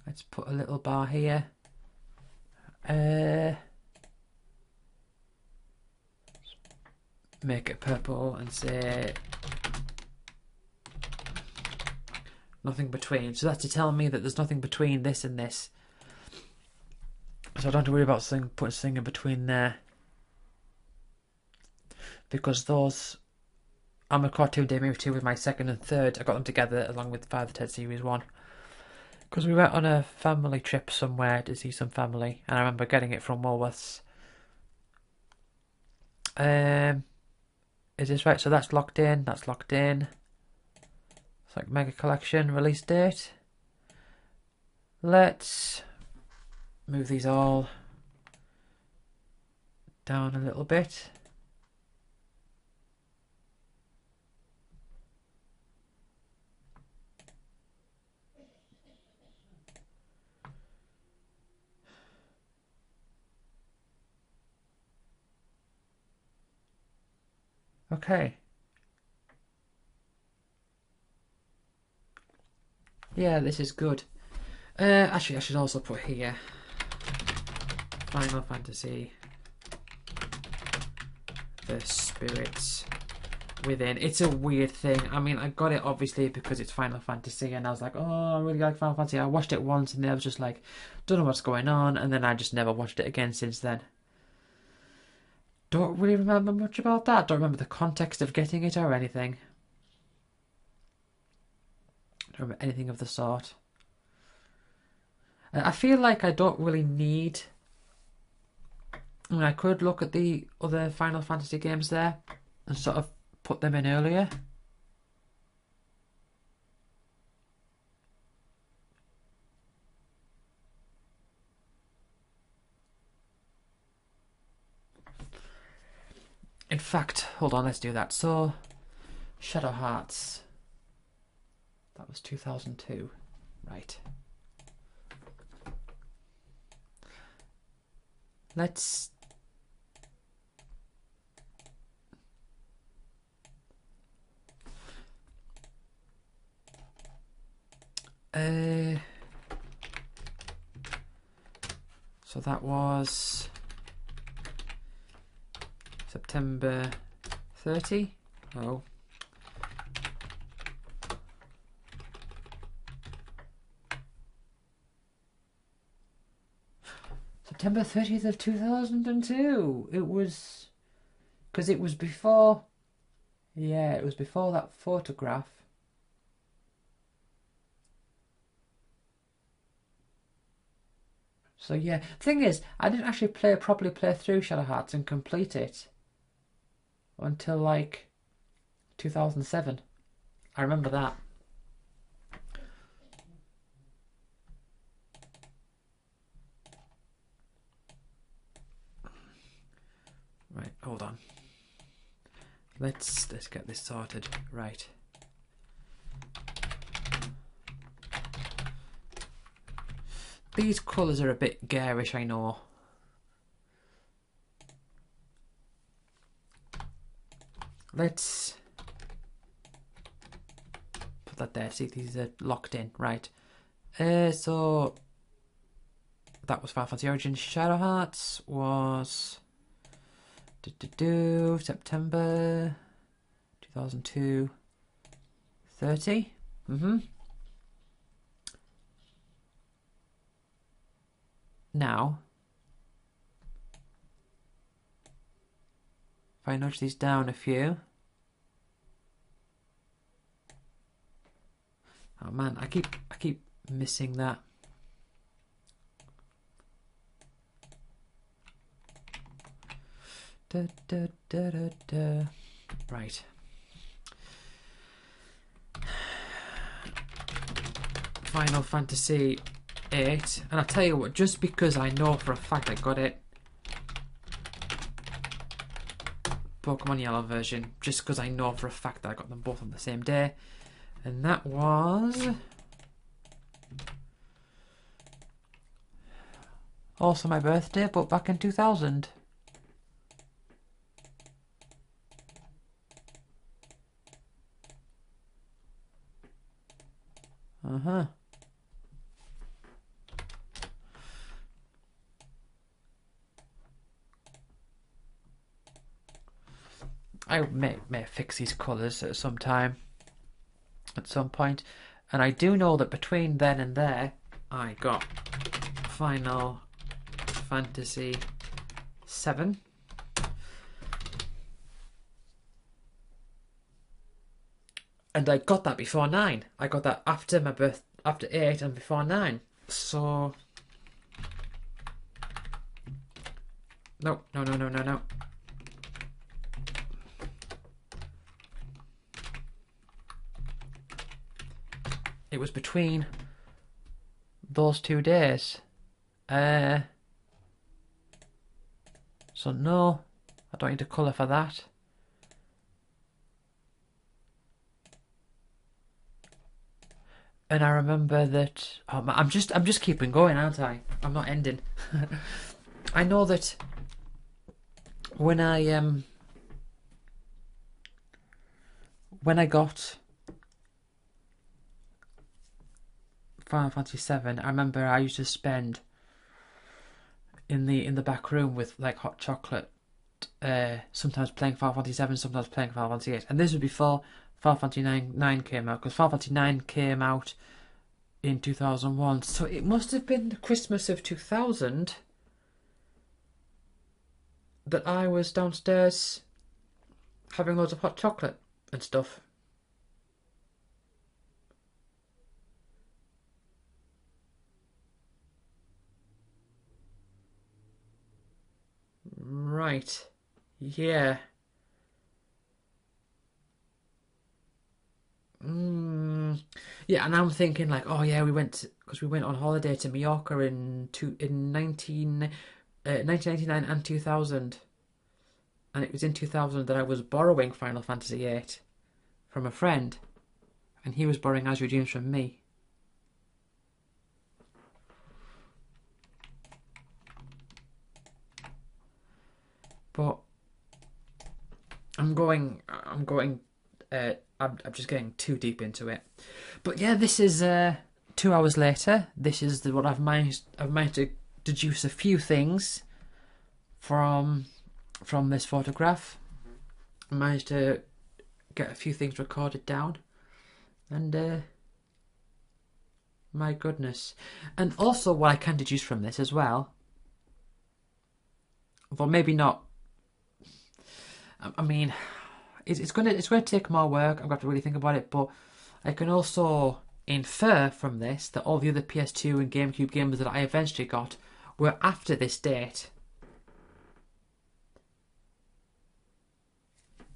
Let's put a little bar here. Make it purple and say nothing between. So that's to tell me that there's nothing between this and this. So I don't have to worry about putting something in between there. Because those, I'm a Cartoon Day Movie 2 with my second and third. I got them together along with Father Ted Series 1. Because we went on a family trip somewhere to see some family. And I remember getting it from Woolworths. Is this right? So that's locked in. That's locked in. It's like Mega Collection release date. Let's move these all down a little bit. Okay. Yeah, this is good. Actually, I should also put here Final Fantasy, the spirits within. It's a weird thing. I mean, I got it obviously because it's Final Fantasy, and I was like, oh, I really like Final Fantasy. I watched it once, and then I was just like, don't know what's going on, and then I just never watched it again since then. Don't really remember much about that. Don't remember the context of getting it or anything. Don't remember anything of the sort. I feel like I don't really need... I mean, I could look at the other Final Fantasy games there and sort of put them in earlier. In fact, hold on, let's do that. So, Shadow Hearts. That was 2002. Right. Let's... So that was September 30. Oh. September 30th of 2002. It was... Because it was before... Yeah, it was before that photograph. So yeah, thing is, I didn't actually properly play through Shadow Hearts and complete it until like 2007. I remember that. Right, hold on. Let's get this sorted. Right. These colours are a bit garish, I know. Let's put that there. See, these are locked in. Right. So that was Final Fantasy Origins. Shadow Hearts was September 2002. 30. Now, if I nudge these down a few, Oh man, I keep missing that. Da, da, da, da, da. Right. Final Fantasy 8, and I'll tell you what, just because I know for a fact I got it, Pokemon Yellow version, just because I know for a fact that I got them both on the same day, and that was also my birthday, but back in 2000. I may fix these colours at some time, at some point, and I do know that between then and there, I got Final Fantasy 7. And I got that before 9. I got that after my birth, after 8 and before 9. So no. It was between those 2 days. So no, I don't need a colour for that. And I remember that I'm just keeping going, aren't I? I'm not ending. I know that when I got Final Fantasy 7, I remember I used to spend in the back room with like hot chocolate, sometimes playing Final Fantasy 7, sometimes playing Final Fantasy 8, and this was before Final Fantasy 9 came out, because Final Fantasy 9 came out in 2001, so it must have been the Christmas of 2000 that I was downstairs having loads of hot chocolate and stuff. Right. Yeah. Yeah, and I'm thinking like, oh yeah, we went on holiday to Mallorca in 1999 and 2000, and it was in 2000 that I was borrowing Final Fantasy VIII from a friend, and he was borrowing Azure Dreams from me. But I'm just getting too deep into it. But yeah, this is 2 hours later. This is what I've managed to deduce a few things from this photograph. I managed to get a few things recorded down, and my goodness. And also what I can deduce from this as well, although maybe not, I mean, it's going to take more work. I've got to really think about it, but I can also infer from this that all the other PS2 and GameCube games that I eventually got were after this date.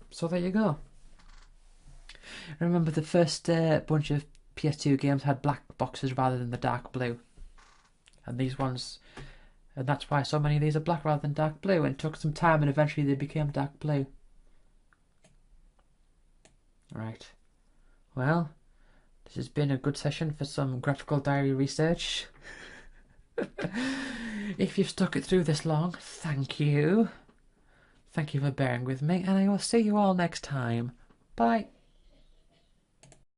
So there you go. Remember, the first bunch of PS2 games had black boxes rather than the dark blue, and these ones, and that's why so many of these are black rather than dark blue, and it took some time and eventually they became dark blue. Right. Well, this has been a good session for some graphical diary research. If you've stuck it through this long, thank you. Thank you for bearing with me, and I will see you all next time. Bye.